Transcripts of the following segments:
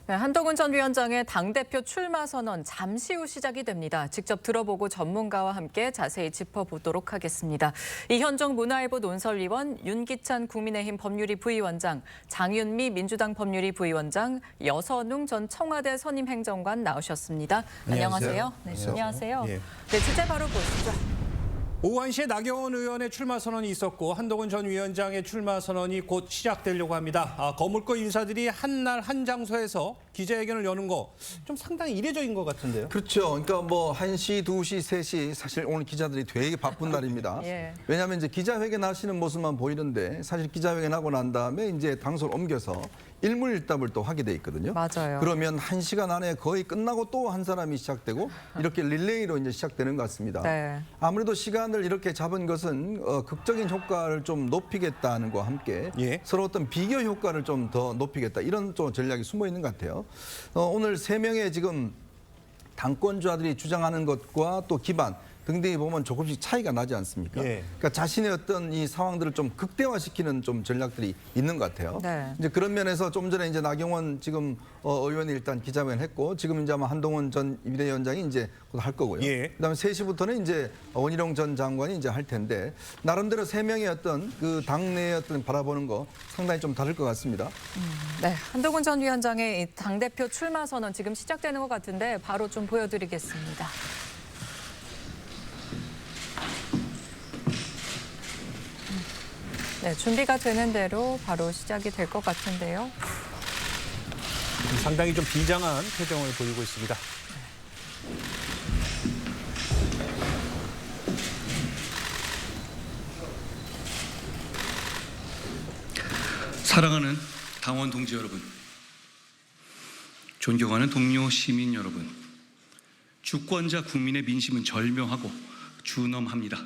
네, 한동훈 전 위원장의 당대표 출마 선언 잠시 후 시작이 됩니다. 직접 들어보고 전문가와 함께 자세히 짚어보도록 하겠습니다. 이현정 문화일보 논설위원, 윤기찬 국민의힘 법률위 부위원장, 장윤미 민주당 법률위 부위원장, 여선웅 전 청와대 선임행정관 나오셨습니다. 안녕하세요. 네, 안녕하세요. 네, 주제 바로 보시죠. 오후 1시에 나경원 의원의 출마 선언이 있었고 한동훈 전 위원장의 출마 선언이 곧 시작되려고 합니다. 거물급 인사들이 한 날 한 장소에서 기자회견을 여는 거 좀 상당히 이례적인 것 같은데요. 그렇죠. 그러니까 뭐 1시, 2시, 3시 사실 오늘 기자들이 되게 바쁜 날입니다. 왜냐하면 이제 기자회견 하시는 모습만 보이는데 사실 기자회견 하고 난 다음에 이제 장소를 옮겨서 일물일답을 또 하게 돼 있거든요. 맞아요. 그러면 1시간 안에 거의 끝나고 또 한 사람이 시작되고 이렇게 릴레이로 이제 시작되는 것 같습니다. 네. 아무래도 시간을 이렇게 잡은 것은 극적인 효과를 좀 높이겠다는 것과 함께 서로 어떤 비교 효과를 좀 더 높이겠다 이런 좀 전략이 숨어 있는 것 같아요. 오늘 3명의 지금 당권자들이 주장하는 것과 또 기반 등등이 보면 조금씩 차이가 나지 않습니까? 그러니까 자신의 어떤 이 상황들을 좀 극대화시키는 좀 전략들이 있는 것 같아요. 네. 이제 그런 면에서 좀 전에 이제 나경원 지금 의원이 일단 기자회견 했고 지금 이제 아마 한동훈 전 비대위원장이 이제 곧 할 거고요. 그다음에 3시부터는 이제 원희룡 전 장관이 이제 할 텐데 나름대로 3명의 어떤 그 당내의 어떤 바라보는 거 상당히 좀 다를 것 같습니다. 네, 한동훈 전 위원장의 당대표 출마 선언 지금 시작되는 것 같은데 바로 좀 보여드리겠습니다. 네, 준비가 되는 대로 바로 시작이 될 것 같은데요. 상당히 좀 비장한 표정을 보이고 있습니다. 사랑하는 당원 동지 여러분, 존경하는 동료 시민 여러분, 주권자 국민의 민심은 절묘하고 준엄합니다.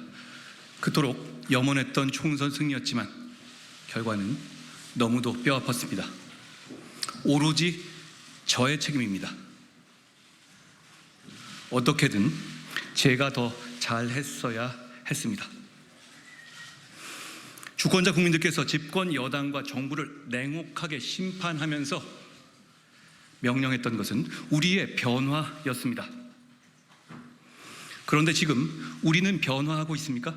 그토록 염원했던 총선 승리였지만 결과는 너무도 뼈아팠습니다. 오로지 저의 책임입니다. 어떻게든 제가 더 잘했어야 했습니다. 주권자 국민들께서 집권 여당과 정부를 냉혹하게 심판하면서 명령했던 것은 우리의 변화였습니다. 그런데 지금 우리는 변화하고 있습니까?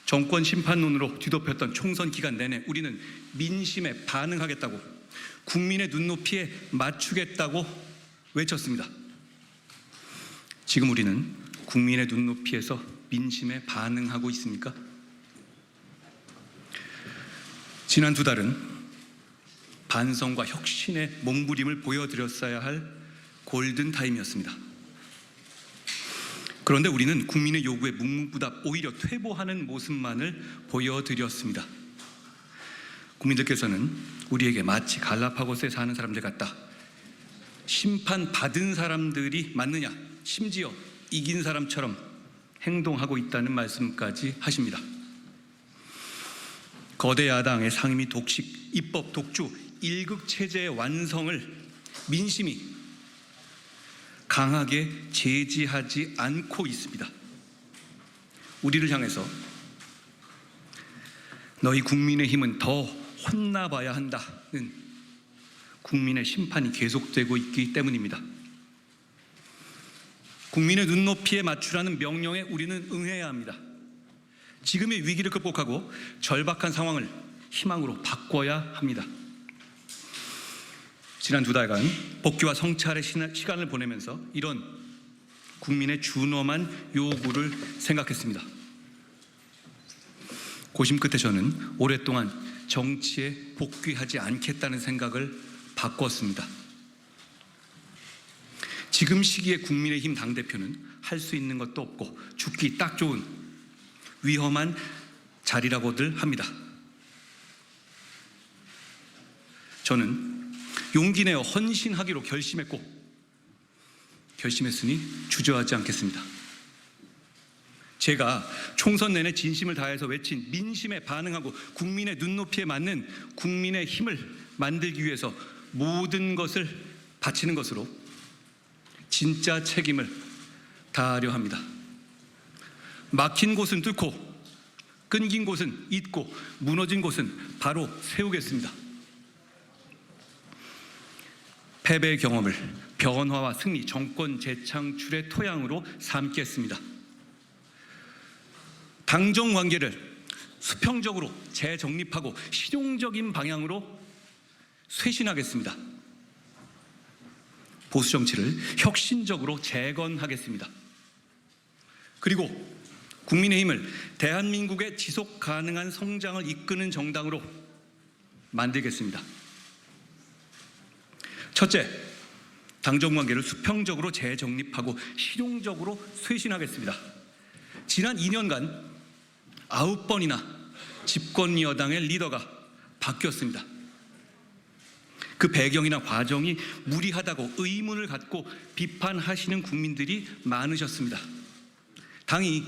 정권 심판론으로 뒤덮였던 총선 기간 내내 우리는 민심에 반응하겠다고 국민의 눈높이에 맞추겠다고 외쳤습니다. 지금 우리는 국민의 눈높이에서 민심에 반응하고 있습니까? 지난 2달은 반성과 혁신의 몸부림을 보여드렸어야 할 골든타임이었습니다. 그런데 우리는 국민의 요구에 묵묵부답 오히려 퇴보하는 모습만을 보여드렸습니다. 국민들께서는 우리에게 마치 갈라파고스에 사는 사람들 같다, 심판받은 사람들이 맞느냐, 심지어 이긴 사람처럼 행동하고 있다는 말씀까지 하십니다. 거대 야당의 상임위 독식, 입법 독주, 일극체제의 완성을 민심이 강하게 제지하지 않고 있습니다. 우리를 향해서 너희 국민의힘은 더 혼나봐야 한다는 국민의 심판이 계속되고 있기 때문입니다. 국민의 눈높이에 맞추라는 명령에 우리는 응해야 합니다. 지금의 위기를 극복하고 절박한 상황을 희망으로 바꿔야 합니다. 지난 2달간 복귀와 성찰의 시간을 보내면서 이런 국민의 준엄한 요구를 생각했습니다. 고심 끝에 저는 오랫동안 정치에 복귀하지 않겠다는 생각을 바꿨습니다. 지금 시기에 국민의힘 당대표는 할 수 있는 것도 없고 죽기 딱 좋은 위험한 자리라고들 합니다. 저는 용기 내어 헌신하기로 결심했으니 주저하지 않겠습니다. 제가 총선 내내 진심을 다해서 외친 민심에 반응하고 국민의 눈높이에 맞는 국민의 힘을 만들기 위해서 모든 것을 바치는 것으로 진짜 책임을 다하려 합니다. 막힌 곳은 뚫고 끊긴 곳은 잇고 무너진 곳은 바로 세우겠습니다. 패배의 경험을 변화와 승리, 정권 재창출의 토양으로 삼겠습니다. 당정 관계를 수평적으로 재정립하고 실용적인 방향으로 쇄신하겠습니다. 보수 정치를 혁신적으로 재건하겠습니다. 그리고 국민의힘을 대한민국의 지속 가능한 성장을 이끄는 정당으로 만들겠습니다. 첫째, 당정 관계를 수평적으로 재정립하고 실용적으로 쇄신하겠습니다. 지난 2년간 9번이나 집권 여당의 리더가 바뀌었습니다. 그 배경이나 과정이 무리하다고 의문을 갖고 비판하시는 국민들이 많으셨습니다. 당이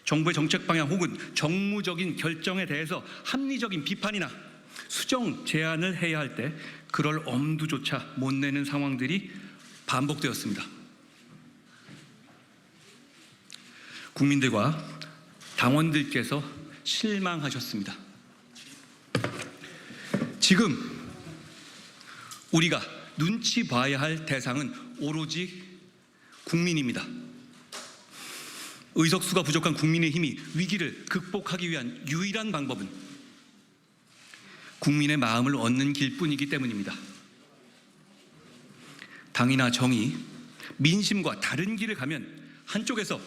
정부의 정책 방향 혹은 정무적인 결정에 대해서 합리적인 비판이나 수정 제안을 해야 할 때 그럴 엄두조차 못 내는 상황들이 반복되었습니다. 국민들과 당원들께서 실망하셨습니다. 지금 우리가 눈치 봐야 할 대상은 오로지 국민입니다. 의석수가 부족한 국민의힘이 위기를 극복하기 위한 유일한 방법은 국민의 마음을 얻는 길뿐이기 때문입니다. 당이나 정이 민심과 다른 길을 가면 한쪽에서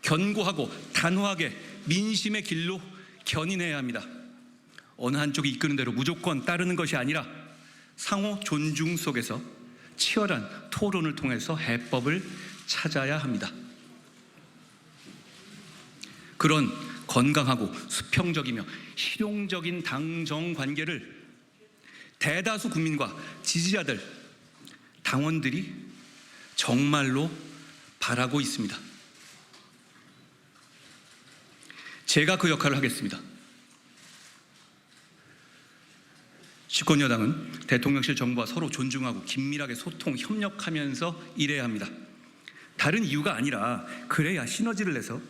견고하고 단호하게 민심의 길로 견인해야 합니다. 어느 한쪽이 이끄는 대로 무조건 따르는 것이 아니라 상호 존중 속에서 치열한 토론을 통해서 해법을 찾아야 합니다. 그런 건강하고 수평적이며 실용적인 당정 관계를 대다수 국민과 지지자들, 당원들이 정말로 바라고 있습니다. 제가 그 역할을 하겠습니다. 집권 여당은 대통령실 정부와 서로 존중하고 긴밀하게 소통, 협력하면서 일해야 합니다. 다른 이유가 아니라 그래야 시너지를 내서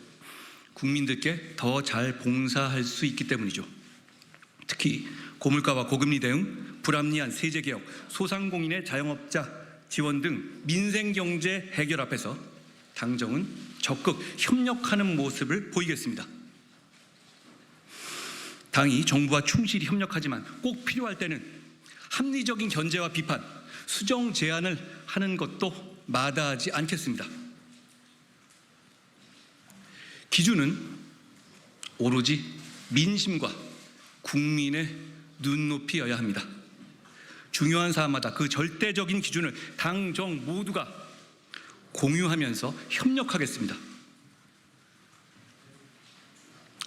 국민들께 더 잘 봉사할 수 있기 때문이죠. 특히 고물가와 고금리 대응, 불합리한 세제개혁, 소상공인의 자영업자 지원 등 민생경제 해결 앞에서 당정은 적극 협력하는 모습을 보이겠습니다. 당이 정부와 충실히 협력하지만 꼭 필요할 때는 합리적인 견제와 비판, 수정 제안을 하는 것도 마다하지 않겠습니다. 기준은 오로지 민심과 국민의 눈높이여야 합니다. 중요한 사안마다 그 절대적인 기준을 당, 정 모두가 공유하면서 협력하겠습니다.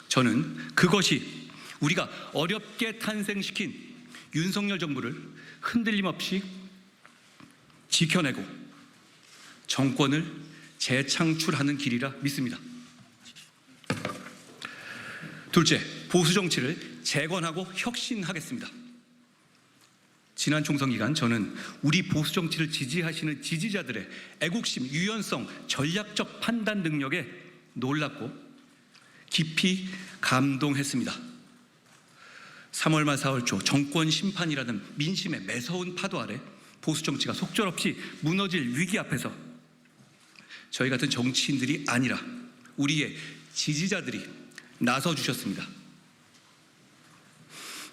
저는 그것이 우리가 어렵게 탄생시킨 윤석열 정부를 흔들림 없이 지켜내고 정권을 재창출하는 길이라 믿습니다. 둘째, 보수 정치를 재건하고 혁신하겠습니다. 지난 총선 기간 저는 우리 보수 정치를 지지하시는 지지자들의 애국심, 유연성, 전략적 판단 능력에 놀랐고 깊이 감동했습니다. 3월 말 4월 초 정권 심판이라는 민심의 매서운 파도 아래 보수 정치가 속절없이 무너질 위기 앞에서 저희 같은 정치인들이 아니라 우리의 지지자들이 나서 주셨습니다.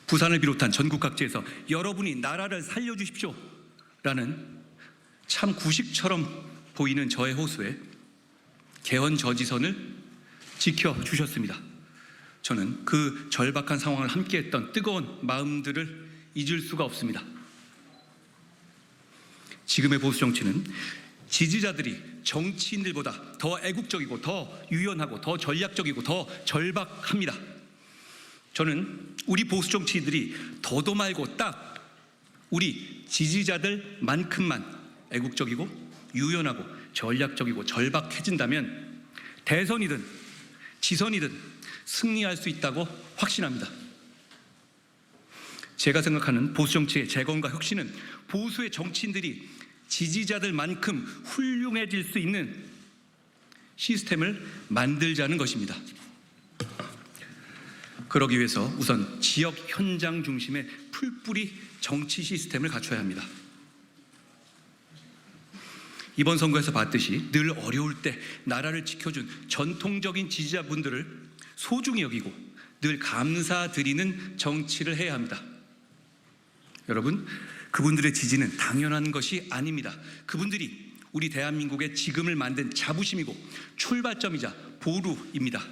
부산을 비롯한 전국 각지에서 여러분이 나라를 살려주십시오 라는 참 구식처럼 보이는 저의 호소에 개헌 저지선을 지켜주셨습니다. 저는 그 절박한 상황을 함께했던 뜨거운 마음들을 잊을 수가 없습니다. 지금의 보수 정치는 지지자들이 정치인들보다 더 애국적이고 더 유연하고 더 전략적이고 더 절박합니다. 저는 우리 보수 정치인들이 더도 말고 딱 우리 지지자들만큼만 애국적이고 유연하고 전략적이고 절박해진다면 대선이든 지선이든 승리할 수 있다고 확신합니다. 제가 생각하는 보수 정치의 재건과 혁신은 보수의 정치인들이 지지자들만큼 훌륭해질 수 있는 시스템을 만들자는 것입니다. 그러기 위해서 우선 지역 현장 중심의 풀뿌리 정치 시스템을 갖춰야 합니다. 이번 선거에서 봤듯이 늘 어려울 때 나라를 지켜준 전통적인 지지자분들을 소중히 여기고 늘 감사드리는 정치를 해야 합니다. 여러분, 그분들의 지지는 당연한 것이 아닙니다. 그분들이 우리 대한민국의 지금을 만든 자부심이고 출발점이자 보루입니다.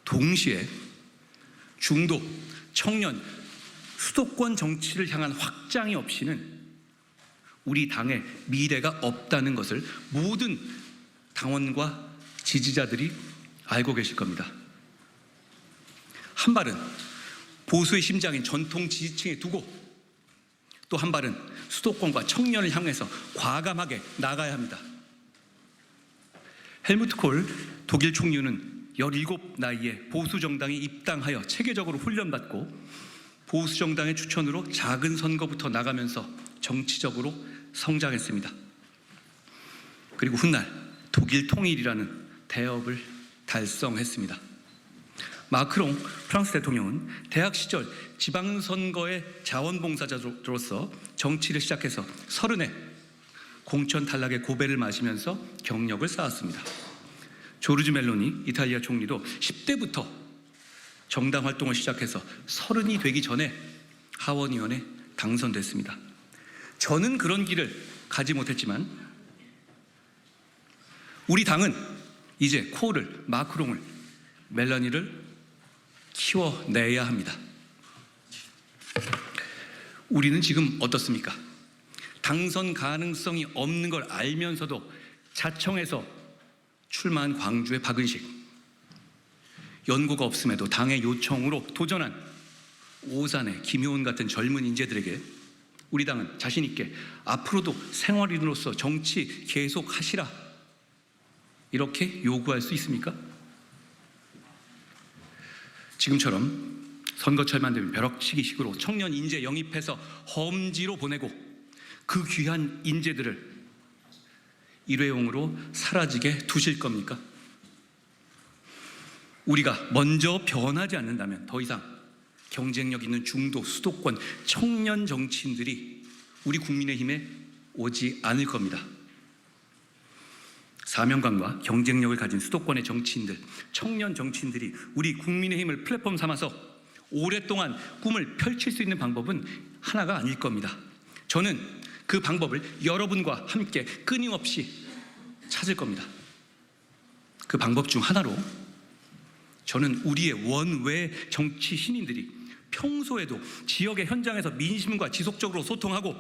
동시에 중도, 청년, 수도권 정치를 향한 확장이 없이는 우리 당의 미래가 없다는 것을 모든 당원과 지지자들이 알고 계실 겁니다. 한 발은 보수의 심장인 전통 지지층에 두고 또 한 발은 수도권과 청년을 향해서 과감하게 나가야 합니다. 헬무트 콜 독일 총리는 17 나이에 보수 정당에 입당하여 체계적으로 훈련받고 보수 정당의 추천으로 작은 선거부터 나가면서 정치적으로 성장했습니다. 그리고 훗날 독일 통일이라는 대업을 달성했습니다. 마크롱 프랑스 대통령은 대학 시절 지방선거의 자원봉사자로서 정치를 시작해서 30에 공천 탈락의 고배를 마시면서 경력을 쌓았습니다. 조르주 멜로니 이탈리아 총리도 10대부터 정당 활동을 시작해서 30이 되기 전에 하원의원에 당선됐습니다. 저는 그런 길을 가지 못했지만 우리 당은 이제 콜을, 마크롱을, 멜로니를 키워내야 합니다. 우리는 지금 어떻습니까? 당선 가능성이 없는 걸 알면서도 자청해서 출마한 광주의 박은식, 연고가 없음에도 당의 요청으로 도전한 오산의 김효은 같은 젊은 인재들에게 우리 당은 자신 있게 앞으로도 생활인으로서 정치 계속 하시라 이렇게 요구할 수 있습니까? 지금처럼 선거철만 되면 벼락치기식으로 청년 인재 영입해서 험지로 보내고 그 귀한 인재들을 일회용으로 사라지게 두실 겁니까? 우리가 먼저 변하지 않는다면 더 이상 경쟁력 있는 중도, 수도권, 청년 정치인들이 우리 국민의힘에 오지 않을 겁니다. 사명감과 경쟁력을 가진 수도권의 정치인들, 청년 정치인들이 우리 국민의힘을 플랫폼 삼아서 오랫동안 꿈을 펼칠 수 있는 방법은 하나가 아닐 겁니다. 저는 그 방법을 여러분과 함께 끊임없이 찾을 겁니다. 그 방법 중 하나로 저는 우리의 원외 정치 신인들이 평소에도 지역의 현장에서 민심과 지속적으로 소통하고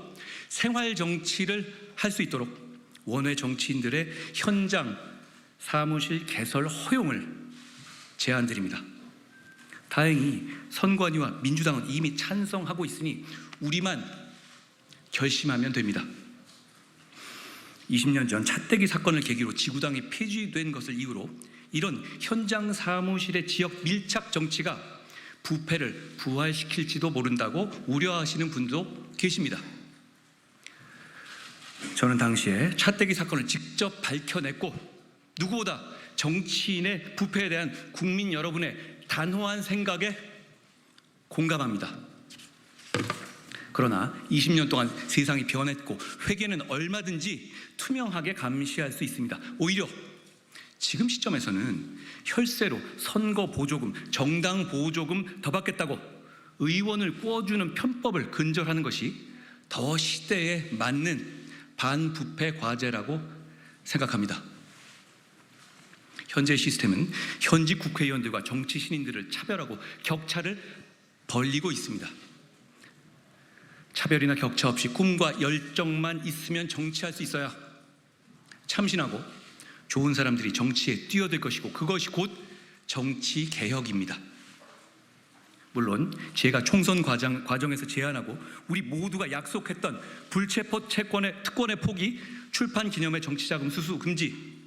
생활 정치를 할 수 있도록 원외 정치인들의 현장 사무실 개설 허용을 제안드립니다. 다행히 선관위와 민주당은 이미 찬성하고 있으니 우리만 결심하면 됩니다. 20년 전 차떼기 사건을 계기로 지구당이 폐지된 것을 이유로 이런 현장 사무실의 지역 밀착 정치가 부패를 부활시킬지도 모른다고 우려하시는 분도 계십니다. 저는 당시에 차떼기 사건을 직접 밝혀냈고 누구보다 정치인의 부패에 대한 국민 여러분의 단호한 생각에 공감합니다. 그러나 20년 동안 세상이 변했고 회계는 얼마든지 투명하게 감시할 수 있습니다. 오히려 지금 시점에서는 혈세로 선거 보조금, 정당 보조금 더 받겠다고 의원을 구워주는 편법을 근절하는 것이 더 시대에 맞는 반부패 과제라고 생각합니다. 현재 시스템은 현직 국회의원들과 정치 신인들을 차별하고 격차를 벌리고 있습니다. 차별이나 격차 없이 꿈과 열정만 있으면 정치할 수 있어야 참신하고 좋은 사람들이 정치에 뛰어들 것이고 그것이 곧 정치 개혁입니다. 물론 제가 총선 과정에서 제안하고 우리 모두가 약속했던 불체포 특권의 포기, 출판 기념회 정치자금 수수 금지,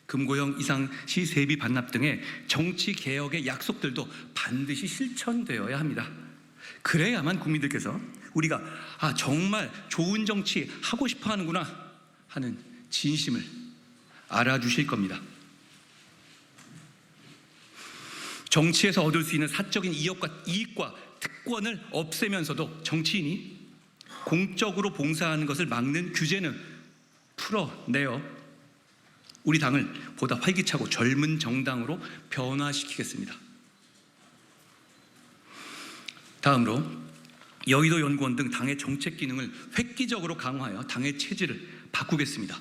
금고형 이상 시세비 반납 등의 정치 개혁의 약속들도 반드시 실천되어야 합니다. 그래야만 국민들께서 우리가 정말 좋은 정치 하고 싶어 하는구나 하는 진심을 알아주실 겁니다. 정치에서 얻을 수 있는 사적인 이익과 특권을 없애면서도 정치인이 공적으로 봉사하는 것을 막는 규제는 풀어내어 우리 당을 보다 활기차고 젊은 정당으로 변화시키겠습니다. 다음으로 여의도 연구원 등 당의 정책 기능을 획기적으로 강화하여 당의 체질을 바꾸겠습니다.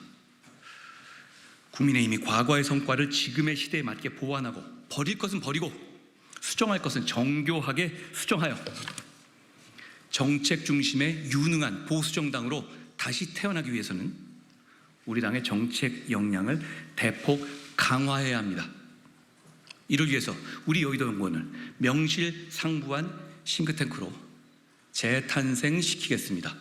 국민의힘이 과거의 성과를 지금의 시대에 맞게 보완하고 버릴 것은 버리고 수정할 것은 정교하게 수정하여 정책 중심의 유능한 보수정당으로 다시 태어나기 위해서는 우리 당의 정책 역량을 대폭 강화해야 합니다. 이를 위해서 우리 여의도 연구원을 명실상부한 싱크탱크로 재탄생시키겠습니다.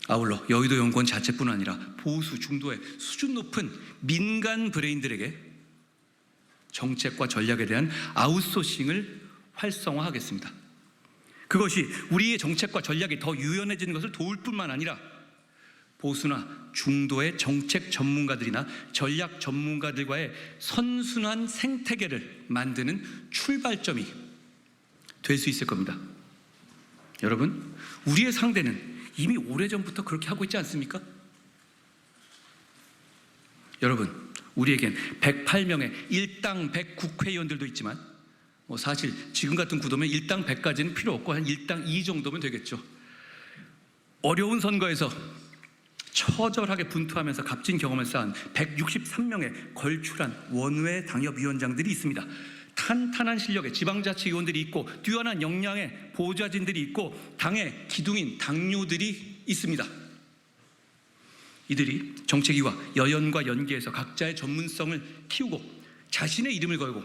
아울러 여의도 연구원 자체뿐 아니라 보수 중도의 수준 높은 민간 브레인들에게 정책과 전략에 대한 아웃소싱을 활성화하겠습니다. 그것이 우리의 정책과 전략이 더 유연해지는 것을 도울 뿐만 아니라 보수나 중도의 정책 전문가들이나 전략 전문가들과의 선순환 생태계를 만드는 출발점이 될 수 있을 겁니다. 여러분, 우리의 상대는 이미 오래전부터 그렇게 하고 있지 않습니까? 여러분, 우리에겐 108명의 일당 100 국회의원들도 있지만 사실 지금 같은 구도면 일당 100까지는 필요 없고 한 일당 2 정도면 되겠죠. 어려운 선거에서 처절하게 분투하면서 값진 경험을 쌓은 163명의 걸출한 원외 당협위원장들이 있습니다. 탄탄한 실력의 지방자치위원들이 있고 뛰어난 역량의 보좌진들이 있고 당의 기둥인 당뇨들이 있습니다. 이들이 정책위와 여연과 연계해서 각자의 전문성을 키우고 자신의 이름을 걸고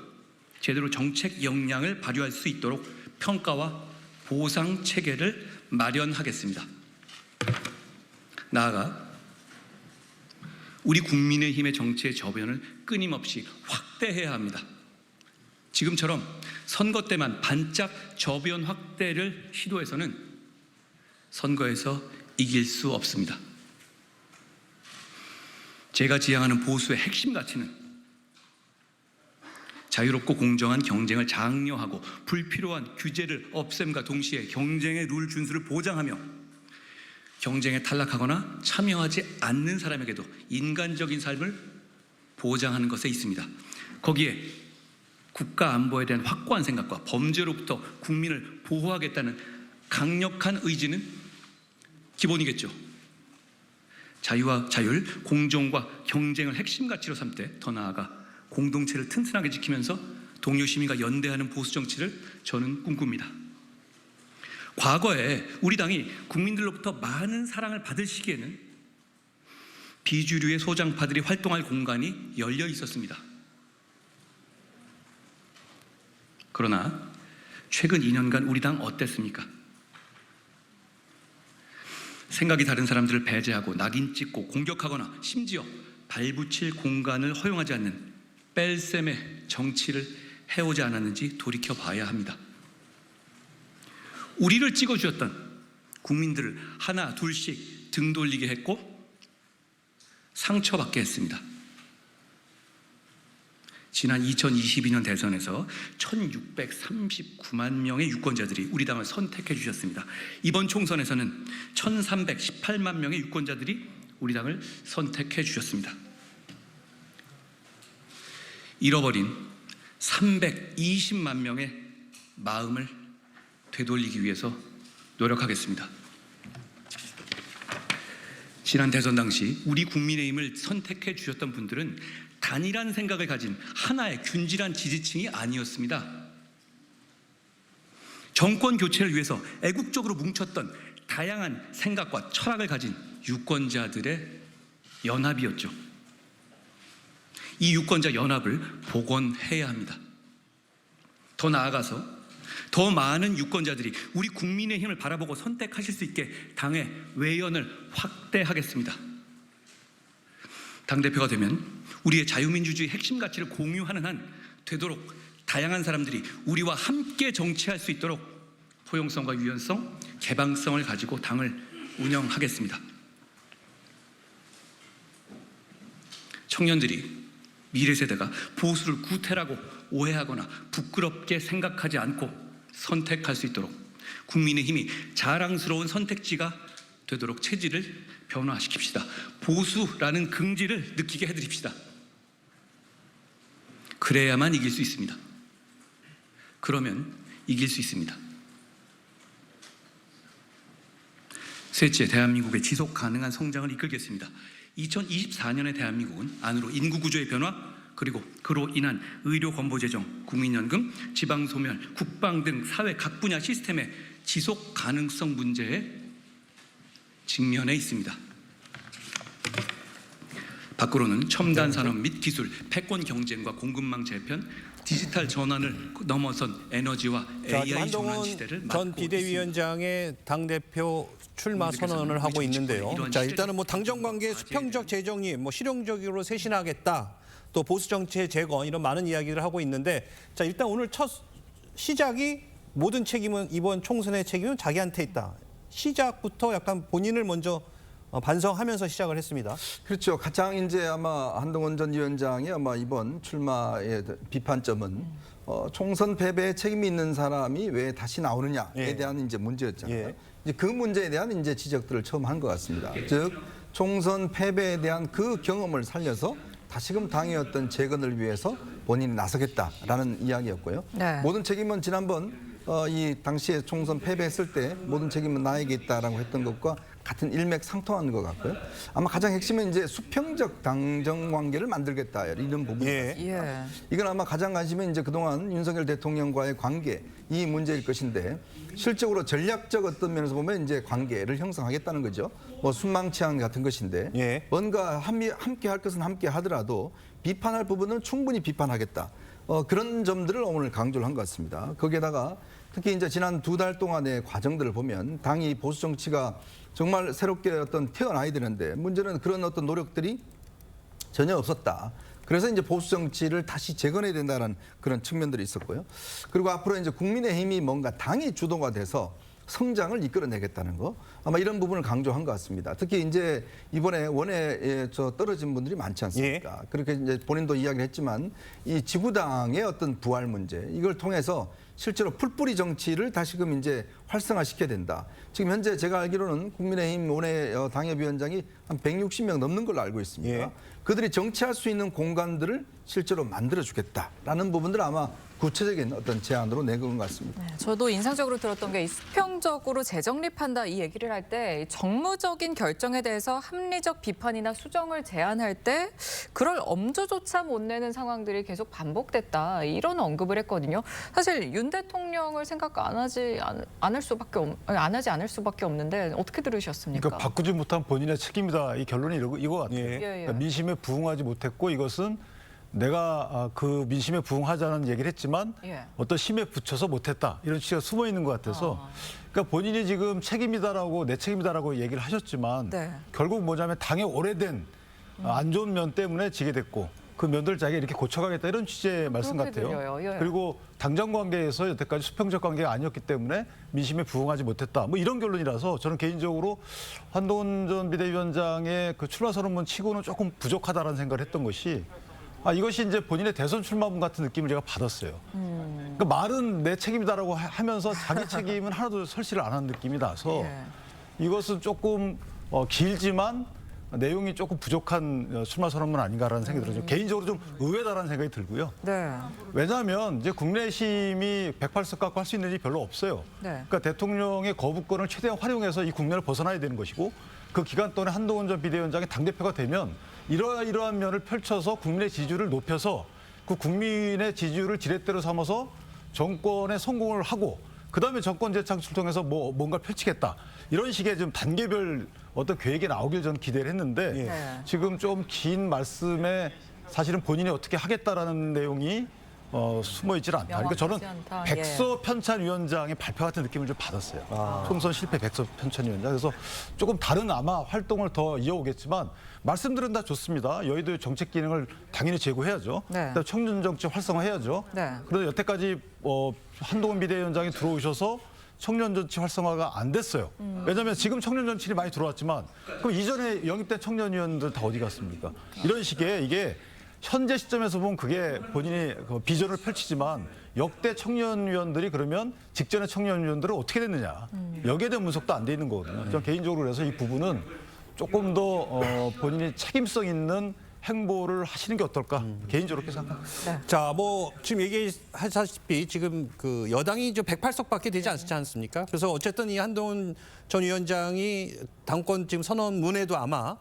제대로 정책 역량을 발휘할 수 있도록 평가와 보상 체계를 마련하겠습니다. 나아가 우리 국민의힘의 정치의 저변을 끊임없이 확대해야 합니다. 지금처럼 선거 때만 반짝 저변 확대를 시도해서는 선거에서 이길 수 없습니다. 제가 지향하는 보수의 핵심 가치는 자유롭고 공정한 경쟁을 장려하고 불필요한 규제를 없앰과 동시에 경쟁의 룰 준수를 보장하며 경쟁에 탈락하거나 참여하지 않는 사람에게도 인간적인 삶을 보장하는 것에 있습니다. 거기에 국가 안보에 대한 확고한 생각과 범죄로부터 국민을 보호하겠다는 강력한 의지는 기본이겠죠. 자유와 자율, 공정과 경쟁을 핵심 가치로 삼되 더 나아가 공동체를 튼튼하게 지키면서 동료 시민과 연대하는 보수 정치를 저는 꿈꿉니다. 과거에 우리 당이 국민들로부터 많은 사랑을 받을 시기에는 비주류의 소장파들이 활동할 공간이 열려 있었습니다. 그러나 최근 2년간 우리 당 어땠습니까? 생각이 다른 사람들을 배제하고 낙인 찍고 공격하거나 심지어 발붙일 공간을 허용하지 않는 뺄셈의 정치를 해오지 않았는지 돌이켜봐야 합니다. 우리를 찍어주었던 국민들을 하나 둘씩 등 돌리게 했고 상처받게 했습니다. 지난 2022년 대선에서 1639만 명의 유권자들이 우리 당을 선택해 주셨습니다. 이번 총선에서는 1318만 명의 유권자들이 우리 당을 선택해 주셨습니다. 잃어버린 320만 명의 마음을 되돌리기 위해서 노력하겠습니다. 지난 대선 당시 우리 국민의힘을 선택해 주셨던 분들은 단일한 생각을 가진 하나의 균질한 지지층이 아니었습니다. 정권 교체를 위해서 애국적으로 뭉쳤던 다양한 생각과 철학을 가진 유권자들의 연합이었죠. 이 유권자 연합을 복원해야 합니다. 더 나아가서 더 많은 유권자들이 우리 국민의힘을 바라보고 선택하실 수 있게 당의 외연을 확대하겠습니다. 당대표가 되면 우리의 자유민주주의 핵심 가치를 공유하는 한 되도록 다양한 사람들이 우리와 함께 정치할 수 있도록 포용성과 유연성, 개방성을 가지고 당을 운영하겠습니다. 청년들이 미래 세대가 보수를 구태라고 오해하거나 부끄럽게 생각하지 않고 선택할 수 있도록 국민의힘이 자랑스러운 선택지가 되도록 체질을 변화시킵시다. 보수라는 긍지를 느끼게 해드립시다. 그래야만 이길 수 있습니다. 그러면 이길 수 있습니다. 셋째, 대한민국의 지속 가능한 성장을 이끌겠습니다. 2024년의 대한민국은 안으로 인구 구조의 변화, 그리고 그로 인한 의료 건보 재정, 국민연금, 지방 소멸, 국방 등 사회 각 분야 시스템의 지속 가능성 문제에 직면해 있습니다. 밖으로는 첨단 산업 및 기술, 패권 경쟁과 공급망 재편, 디지털 전환을 넘어선 에너지와 AI 전환 시대를 전 맞고 비대위원장의 당대표 출마 선언을 하고 있는데요. 자, 일단은 뭐 당정 관계 수평적 재정립, 뭐 실용적으로 쇄신하겠다, 또 보수 정치의 재건, 이런 많은 이야기를 하고 있는데, 자, 일단 오늘 첫 시작이 모든 책임은, 이번 총선의 책임은 자기한테 있다. 시작부터 약간 본인을 먼저 반성하면서 시작을 했습니다. 그렇죠. 가장 이제 아마 한동훈 전 위원장의 아마 이번 출마의 비판점은 총선 패배에 책임이 있는 사람이 왜 다시 나오느냐에 대한 이제 문제였잖아요. 이제 그 문제에 대한 이제 지적들을 처음 한 것 같습니다. 즉 총선 패배에 대한 그 경험을 살려서 다시금 당의 어떤 재건을 위해서 본인이 나서겠다라는 이야기였고요. 네. 모든 책임은 지난번 이 당시에 총선 패배했을 때 모든 책임은 나에게 있다라고 했던 것과 같은 일맥상통하는 것 같고요. 아마 가장 핵심은 이제 수평적 당정 관계를 만들겠다 이런 부분입니다. 이건 아마 가장 관심은 이제 그동안 윤석열 대통령과의 관계, 이 문제일 것인데, 실적으로 전략적 어떤 면에서 보면 이제 관계를 형성하겠다는 거죠. 뭐 순망치한 같은 것인데 뭔가 함께 할 것은 함께 하더라도 비판할 부분은 충분히 비판하겠다. 그런 점들을 오늘 강조를 한 것 같습니다. 거기에다가 특히 이제 지난 2달 동안의 과정들을 보면 당이 보수 정치가 정말 새롭게 어떤 태어나야 되는데, 문제는 그런 어떤 노력들이 전혀 없었다. 그래서 이제 보수 정치를 다시 재건해야 된다는 그런 측면들이 있었고요. 그리고 앞으로 이제 국민의힘이 뭔가 당이 주도가 돼서 성장을 이끌어내겠다는 거, 아마 이런 부분을 강조한 것 같습니다. 특히 이제 이번에 원에 떨어진 분들이 많지 않습니까? 그렇게 이제 본인도 이야기를 했지만 이 지구당의 어떤 부활 문제, 이걸 통해서 실제로 풀뿌리 정치를 다시금 이제 활성화시켜야 된다. 지금 현재 제가 알기로는 국민의힘 원내 당협위원장이 한 160명 넘는 걸로 알고 있습니다. 그들이 정치할 수 있는 공간들을 실제로 만들어주겠다라는 부분들 아마 구체적인 어떤 제안으로 내건 것 같습니다. 네, 저도 인상적으로 들었던 게 이 수평적으로 재정립한다 이 얘기를 할 때 정무적인 결정에 대해서 합리적 비판이나 수정을 제안할 때 그럴 엄두조차 못 내는 상황들이 계속 반복됐다, 이런 언급을 했거든요. 사실 윤 대통령을 생각 안 하지 않을 수밖에 없는데 어떻게 들으셨습니까? 그러니까 바꾸지 못한 본인의 책임이다, 이 결론이 이거 같아요. 그러니까 민심에 부응하지 못했고, 이것은 내가 그 민심에 부응하자는 얘기를 했지만 어떤 힘에 붙여서 못했다, 이런 취지가 숨어 있는 것 같아서 그러니까 본인이 지금 책임이다라고, 내 책임이다라고 얘기를 하셨지만 결국 뭐냐면 당의 오래된 안 좋은 면 때문에 지게 됐고, 그 면들을 자기가 이렇게 고쳐가겠다, 이런 취지의 말씀 같아요. 그리고 당정 관계에서 여태까지 수평적 관계가 아니었기 때문에 민심에 부응하지 못했다, 뭐 이런 결론이라서 저는 개인적으로 한동훈 전 비대위원장의 그 출마 선언문 치고는 조금 부족하다라는 생각을 했던 것이, 이것이 이제 본인의 대선 출마문 같은 느낌을 제가 받았어요. 그러니까 말은 내 책임이다라고 하면서 자기 책임은 하나도 설치를 안 하는 느낌이 나서 이것은 조금 길지만 내용이 조금 부족한 출마 선언문 아닌가라는 생각이 들어요. 개인적으로 좀 의외다라는 생각이 들고요. 왜냐하면 이제 국내심이 108석 갖고 할 수 있는 일이 별로 없어요. 그러니까 대통령의 거부권을 최대한 활용해서 이 국면을 벗어나야 되는 것이고, 그 기간 동안에 한동훈 전 비대위원장이 당대표가 되면 이러한 면을 펼쳐서 국민의 지지율을 높여서 그 국민의 지지율을 지렛대로 삼아서 정권에 성공을 하고, 그다음에 정권 재창출 통해서 뭔가 펼치겠다, 이런 식의 좀 단계별 어떤 계획이 나오길 저는 기대를 했는데 지금 좀 긴 말씀에 사실은 본인이 어떻게 하겠다라는 내용이 숨어 있질 않다. 그러니까 저는 백서 편찬 위원장의 발표 같은 느낌을 좀 받았어요. 총선 실패 백서 편찬 위원장. 그래서 조금 다른 아마 활동을 더 이어오겠지만, 말씀들은 다 좋습니다. 여의도의 정책 기능을 당연히 제고해야죠. 청년 정치 활성화해야죠. 그런데 여태까지 한동훈 비대위원장이 들어오셔서 청년 정치 활성화가 안 됐어요. 왜냐하면 지금 청년 정치인이 많이 들어왔지만 그럼 이전에 영입된 청년위원들 다 어디 갔습니까? 이런 식의, 이게 현재 시점에서 보면 그게 본인이 그 비전을 펼치지만 역대 청년위원들이 그러면 직전의 청년위원들은 어떻게 됐느냐. 여기에 대한 분석도 안 돼 있는 거거든요. 저는 개인적으로 그래서 이 부분은 조금 더 본인이 책임성 있는 행보를 하시는 게 어떨까 개인적으로 그렇게 생각합니다. 네. 자, 뭐 지금 얘기하셨다시피 지금 그 여당이 이제 108석밖에 되지 않습니까? 그래서 어쨌든 이 한동훈 전 위원장이 당권 지금 선언문에도 아마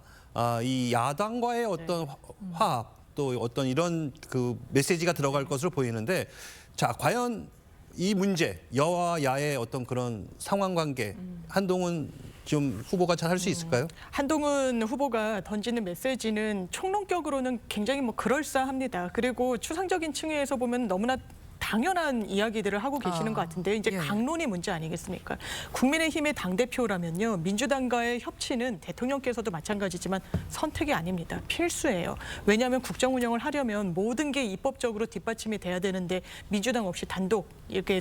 이 야당과의 어떤 화합 또 어떤 이런 그 메시지가 들어갈 것으로 보이는데, 자, 과연 이 문제 여와 야의 어떤 그런 상황관계 한동훈 좀 후보가 잘 할 수 있을까요? 한동훈 후보가 던지는 메시지는 총론격으로는 굉장히 뭐 그럴싸합니다. 그리고 추상적인 층위에서 보면 너무나 당연한 이야기들을 하고 계시는 것 같은데 이제 예. 강론이 문제 아니겠습니까? 국민의힘의 당대표라면요. 민주당과의 협치는 대통령께서도 마찬가지지만 선택이 아닙니다. 필수예요. 왜냐하면 국정 운영을 하려면 모든 게 입법적으로 뒷받침이 돼야 되는데 민주당 없이 단독 이렇게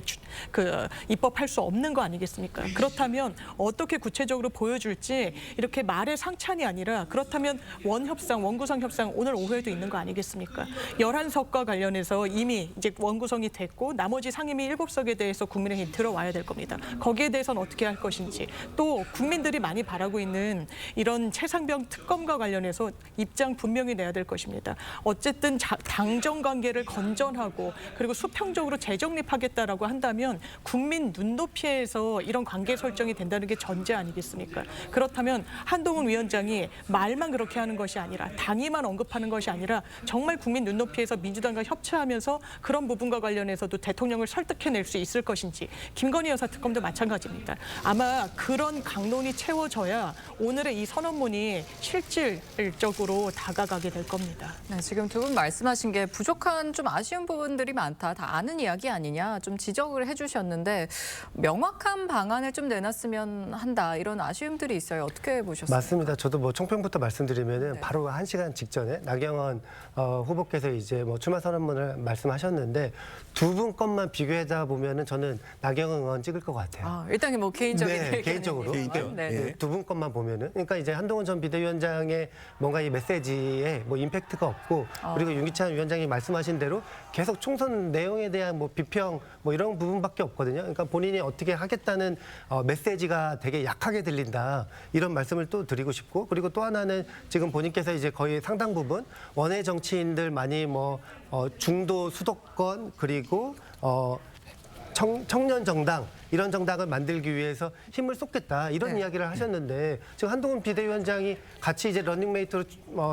입법할 수 없는 거 아니겠습니까? 그렇다면 어떻게 구체적으로 보여줄지 이렇게 말의 상찬이 아니라 그렇다면 원협상, 원구성 협상 오늘 오후에도 있는 거 아니겠습니까? 11석과 관련해서 이미 이제 원구성이 됐고 나머지 상임위 7석에 대해서 국민의힘 들어와야 될 겁니다. 거기에 대해서는 어떻게 할 것인지 또 국민들이 많이 바라고 있는 이런 최상병 특검과 관련해서 입장 분명히 내야 될 것입니다. 어쨌든 당정 관계를 건전하고 그리고 수평적으로 재정립하겠다라고 한다면 국민 눈높이에서 이런 관계 설정이 된다는 게 전제 아니겠습니까? 그렇다면 한동훈 위원장이 말만 그렇게 하는 것이 아니라 당위만 언급하는 것이 아니라 정말 국민 눈높이에서 민주당과 협치하면서 그런 부분과 관련해서도 대통령을 설득해낼 수 있을 것인지 김건희 여사 특검도 마찬가지입니다. 아마 그런 강론이 채워져야 오늘의 이 선언문이 실질적으로 다가가게 될 겁니다. 네, 지금 두 분 말씀하신 게 부족한 좀 아쉬운 부분들이 많다. 다 아는 이야기 아니냐 좀 지적을 해주셨는데 명확한 방안을 좀 내놨으면 한다. 이런 아쉬움들이 있어요. 어떻게 보셨어요? 맞습니다. 저도 뭐 총평부터 말씀드리면은 네. 바로 1시간 직전에 나경원 후보께서 이제 뭐 출마 선언문을 말씀하셨는데 두 분 것만 비교하다 보면은 저는 나경원 의원 찍을 것 같아요. 일단 뭐 개인적인 네, 의견이니까. 개인적으로. 네. 두 분 것만 보면은 그러니까 이제 한동훈 전 비대위원장의 뭔가 이 메시지에 뭐 임팩트가 없고 그리고 윤기찬 위원장이 말씀하신 대로 계속 총선 내용에 대한 뭐 비평 뭐 이런 부분밖에 없거든요. 그러니까 본인이 어떻게 하겠다는 메시지가 되게 약하게 들린다 이런 말씀을 또 드리고 싶고 그리고 또 하나는 지금 본인께서 이제 거의 상당 부분 원외 정치인들 많이 뭐 중도 수도권 그리고 청년 정당 이런 정당을 만들기 위해서 힘을 쏟겠다 이런 이야기를 하셨는데 지금 한동훈 비대위원장이 같이 이제 러닝메이트로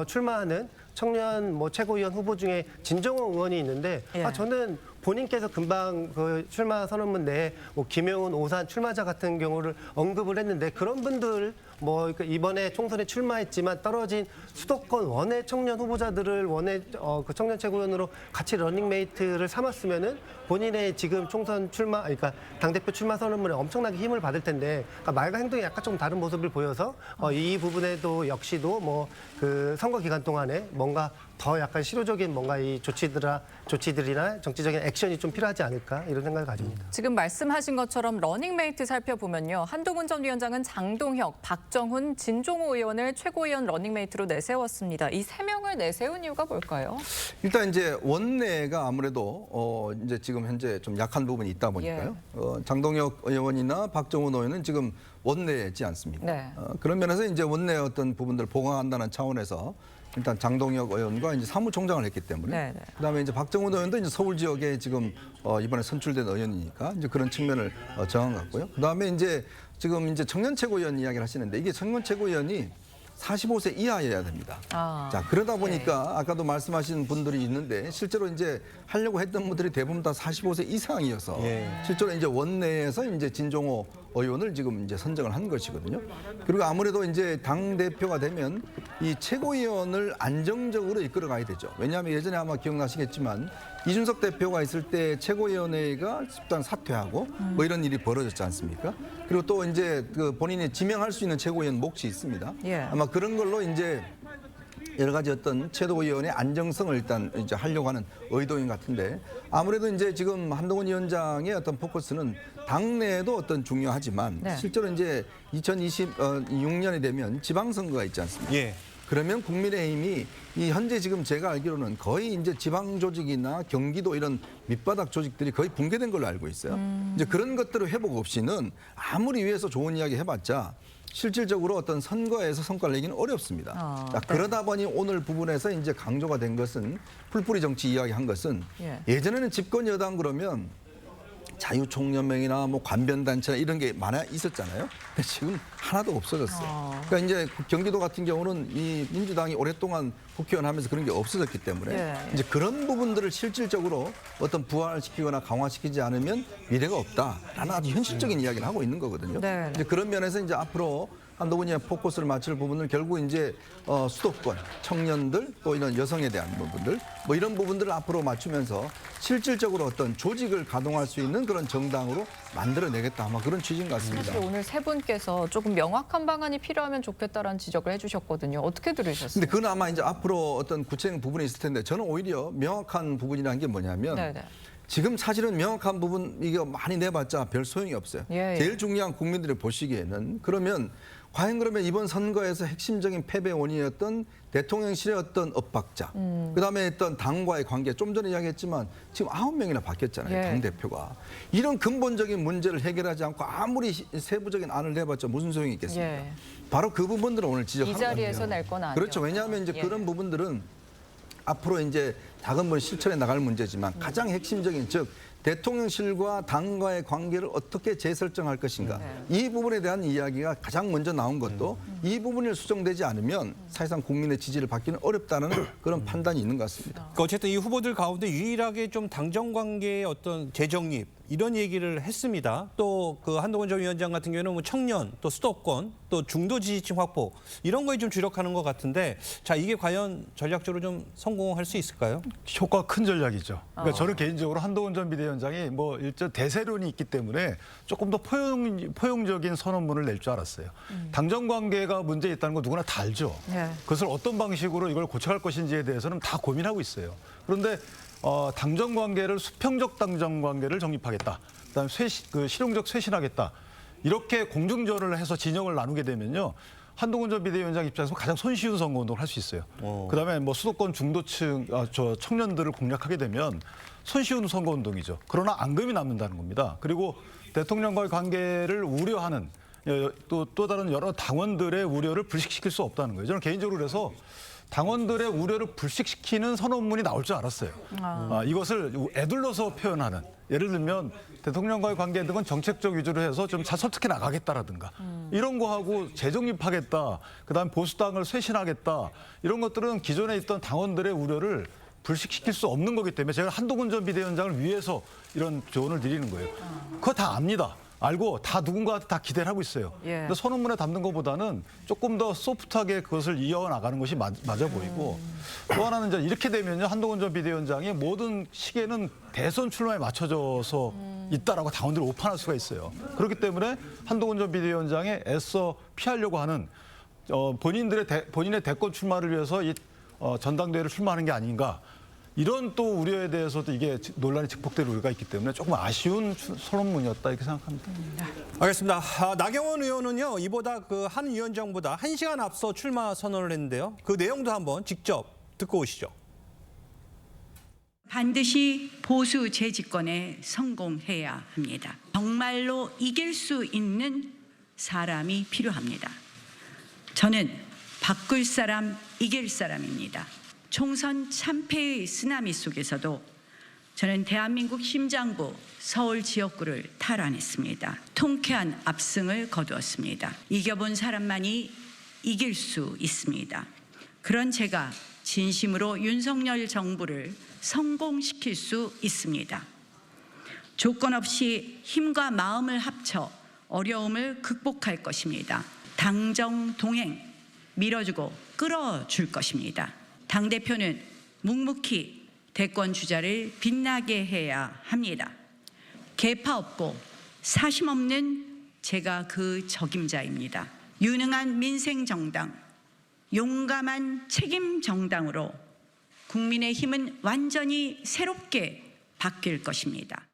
출마하는 청년 뭐 최고위원 후보 중에 진정호 의원이 있는데 저는 본인께서 금방 그 출마 선언문 내에 뭐 김용훈, 오산 출마자 같은 경우를 언급을 했는데 그런 분들 뭐 이번에 총선에 출마했지만 떨어진 수도권 원외 청년 후보자들을 원외 그 청년 최고위원으로 같이 러닝메이트를 삼았으면은 본인의 지금 총선 출마, 그러니까 당대표 출마 선언문에 엄청나게 힘을 받을 텐데 그러니까 말과 행동이 약간 좀 다른 모습을 보여서 이 부분에도 역시도 뭐 그 선거 기간 동안에 뭔가 더 약간 실효적인 뭔가 이 조치들이나 정치적인 액션이 좀 필요하지 않을까 이런 생각을 가집니다. 지금 말씀하신 것처럼 러닝메이트 살펴보면요. 한동훈 전 위원장은 장동혁, 박정훈, 진종호 의원을 최고위원 러닝메이트로 내세웠습니다. 이 세 명을 내세운 이유가 뭘까요? 일단 이제 원내가 아무래도 이제 지금 현재 좀 약한 부분이 있다 보니까요. 장동혁 의원이나 박정훈 의원은 지금 원내지 않습니까? 네. 그런 면에서 이제 원내 어떤 부분들을 보강한다는 차원에서 일단 장동혁 의원과 이제 사무총장을 했기 때문에 네네. 그다음에 이제 박정훈 의원도 이제 서울 지역에 지금 이번에 선출된 의원이니까 이제 그런 측면을 정한 것 같고요. 그다음에 이제 지금 이제 청년 최고위원 이야기를 하시는데 이게 청년 최고위원이 45세 이하여야 됩니다. 자, 그러다 보니까 아까도 말씀하신 분들이 있는데 실제로 이제 하려고 했던 분들이 대부분 다 45세 이상이어서 실제로 이제 원내에서 이제 진종호 의원을 지금 이제 선정을 한 것이거든요. 그리고 아무래도 이제 당 대표가 되면 이 최고위원을 안정적으로 이끌어가야 되죠. 왜냐하면 예전에 아마 기억나시겠지만 이준석 대표가 있을 때 최고위원회가 집단 사퇴하고 뭐 이런 일이 벌어졌지 않습니까? 그리고 또 이제 그 본인이 지명할 수 있는 최고위원 몫이 있습니다. 아마 그런 걸로 이제 여러 가지 어떤 최고위원의 안정성을 일단 이제 하려고 하는 의도인 것 같은데 아무래도 이제 지금 한동훈 위원장의 어떤 포커스는 당내에도 어떤 중요하지만 실제로 이제 2026년이 되면 지방선거가 있지 않습니까? 그러면 국민의힘이 이 현재 지금 제가 알기로는 거의 이제 지방 조직이나 경기도 이런 밑바닥 조직들이 거의 붕괴된 걸로 알고 있어요. 이제 그런 것들을 회복 없이는 아무리 위에서 좋은 이야기 해봤자 실질적으로 어떤 선거에서 성과를 내기는 어렵습니다. 자, 그러다 보니 오늘 부분에서 이제 강조가 된 것은 풀뿌리 정치 이야기한 것은 예전에는 집권 여당 그러면 자유총연맹이나 뭐 관변단체나 이런 게 많아 있었잖아요. 근데 지금 하나도 없어졌어요. 그러니까 이제 경기도 같은 경우는 이 민주당이 오랫동안 국회의원 하면서 그런 게 없어졌기 때문에 이제 그런 부분들을 실질적으로 어떤 부활시키거나 강화시키지 않으면 미래가 없다라는 아주 현실적인 이야기를 하고 있는 거거든요. 이제 그런 면에서 이제 앞으로 한동훈이 포커스를 맞출 부분은 결국 이제 수도권, 청년들 또 이런 여성에 대한 부분들 뭐 이런 부분들을 앞으로 맞추면서 실질적으로 어떤 조직을 가동할 수 있는 그런 정당으로 만들어내겠다 아마 그런 취지인 것 같습니다. 사실 오늘 세 분께서 조금 명확한 방안이 필요하면 좋겠다라는 지적을 해주셨거든요. 어떻게 들으셨어요? 근데 그건 아마 이제 앞으로 어떤 구체적인 부분이 있을 텐데 저는 오히려 명확한 부분이라는 게 뭐냐면 지금 사실은 명확한 부분 이거 많이 내봤자 별 소용이 없어요. 제일 중요한 국민들이 보시기에는 그러면 과연 그러면 이번 선거에서 핵심적인 패배 원인이었던 대통령실의 어떤 엇박자, 그다음에 어떤 당과의 관계, 좀 전에 이야기했지만 지금 9명이나 바뀌었잖아요, 당대표가. 이런 근본적인 문제를 해결하지 않고 아무리 세부적인 안을 내봤자 무슨 소용이 있겠습니까? 바로 그 부분들을 오늘 지적한 거예요. 이 자리에서 낼 건 아니에요. 그렇죠. 왜냐하면 이제 그런 부분들은 앞으로 이제 다금번 실천해 나갈 문제지만 가장 핵심적인 즉 대통령실과 당과의 관계를 어떻게 재설정할 것인가 이 부분에 대한 이야기가 가장 먼저 나온 것도 이 부분이 수정되지 않으면 사실상 국민의 지지를 받기는 어렵다는 그런 판단이 있는 것 같습니다. 그러니까 어쨌든 이 후보들 가운데 유일하게 좀 당정 관계의 어떤 재정립 이런 얘기를 했습니다. 또 그 한동훈 전 위원장 같은 경우는 뭐 청년, 또 수도권, 또 중도 지지층 확보 이런 거에 좀 주력하는 것 같은데 자 이게 과연 전략적으로 좀 성공할 수 있을까요? 효과가 큰 전략이죠. 그러니까 저는 개인적으로 한동훈 전 비대위원장이 뭐 일정 대세론이 있기 때문에 조금 더 포용적인 선언문을 낼 줄 알았어요. 당정 관계가 문제 있다는 거 누구나 다 알죠. 그것을 어떤 방식으로 이걸 고쳐갈 것인지에 대해서는 다 고민하고 있어요. 그런데 당정 관계를 수평적 당정 관계를 정립하겠다. 그다음에 실용적 쇄신하겠다. 이렇게 공중전을 해서 진영을 나누게 되면요. 한동훈 전 비대위원장 입장에서 가장 손쉬운 선거운동을 할 수 있어요. 그다음에 뭐 수도권 중도층 청년들을 공략하게 되면 손쉬운 선거운동이죠. 그러나 앙금이 남는다는 겁니다. 그리고 대통령과의 관계를 우려하는 또 다른 여러 당원들의 우려를 불식시킬 수 없다는 거예요. 저는 개인적으로 그래서 당원들의 우려를 불식시키는 선언문이 나올 줄 알았어요. 이것을 애둘러서 표현하는 예를 들면 대통령과의 관계 등은 정책적 위주로 해서 좀 잘 설득해 나가겠다라든가 이런 거하고 재정립하겠다. 그다음에 보수당을 쇄신하겠다. 이런 것들은 기존에 있던 당원들의 우려를 불식시킬 수 없는 거기 때문에 제가 한동훈 전 비대위원장을 위해서 이런 조언을 드리는 거예요. 그거 다 압니다. 알고 다 누군가한테 다 기대를 하고 있어요. 근데 선언문에 담는 것보다는 조금 더 소프트하게 그것을 이어나가는 것이 맞아 보이고 또 하나는 이제 이렇게 되면요. 한동훈 전 비대위원장의 모든 시계는 대선 출마에 맞춰져서 있다라고 당원들이 오판할 수가 있어요. 그렇기 때문에 한동훈 전 비대위원장이 애써 피하려고 하는 본인의 대권 출마를 위해서 이 전당대회를 출마하는 게 아닌가. 이런 또 우려에 대해서도 이게 논란이 증폭될 우려가 있기 때문에 조금 아쉬운 선언문이었다 이렇게 생각합니다. 알겠습니다. 나경원 의원은요 이보다 그 한 위원장보다 1시간 앞서 출마 선언을 했는데요. 그 내용도 한번 직접 듣고 오시죠. 반드시 보수 재집권에 성공해야 합니다. 정말로 이길 수 있는 사람이 필요합니다. 저는 바꿀 사람, 이길 사람입니다. 총선 참패의 쓰나미 속에서도 저는 대한민국 심장부 서울 지역구를 탈환했습니다. 통쾌한 압승을 거두었습니다. 이겨본 사람만이 이길 수 있습니다. 그런 제가 진심으로 윤석열 정부를 성공시킬 수 있습니다. 조건 없이 힘과 마음을 합쳐 어려움을 극복할 것입니다. 당정 동행 밀어주고 끌어줄 것입니다. 당대표는 묵묵히 대권 주자를 빛나게 해야 합니다. 계파 없고 사심 없는 제가 그 적임자입니다. 유능한 민생 정당, 용감한 책임 정당으로 국민의 힘은 완전히 새롭게 바뀔 것입니다.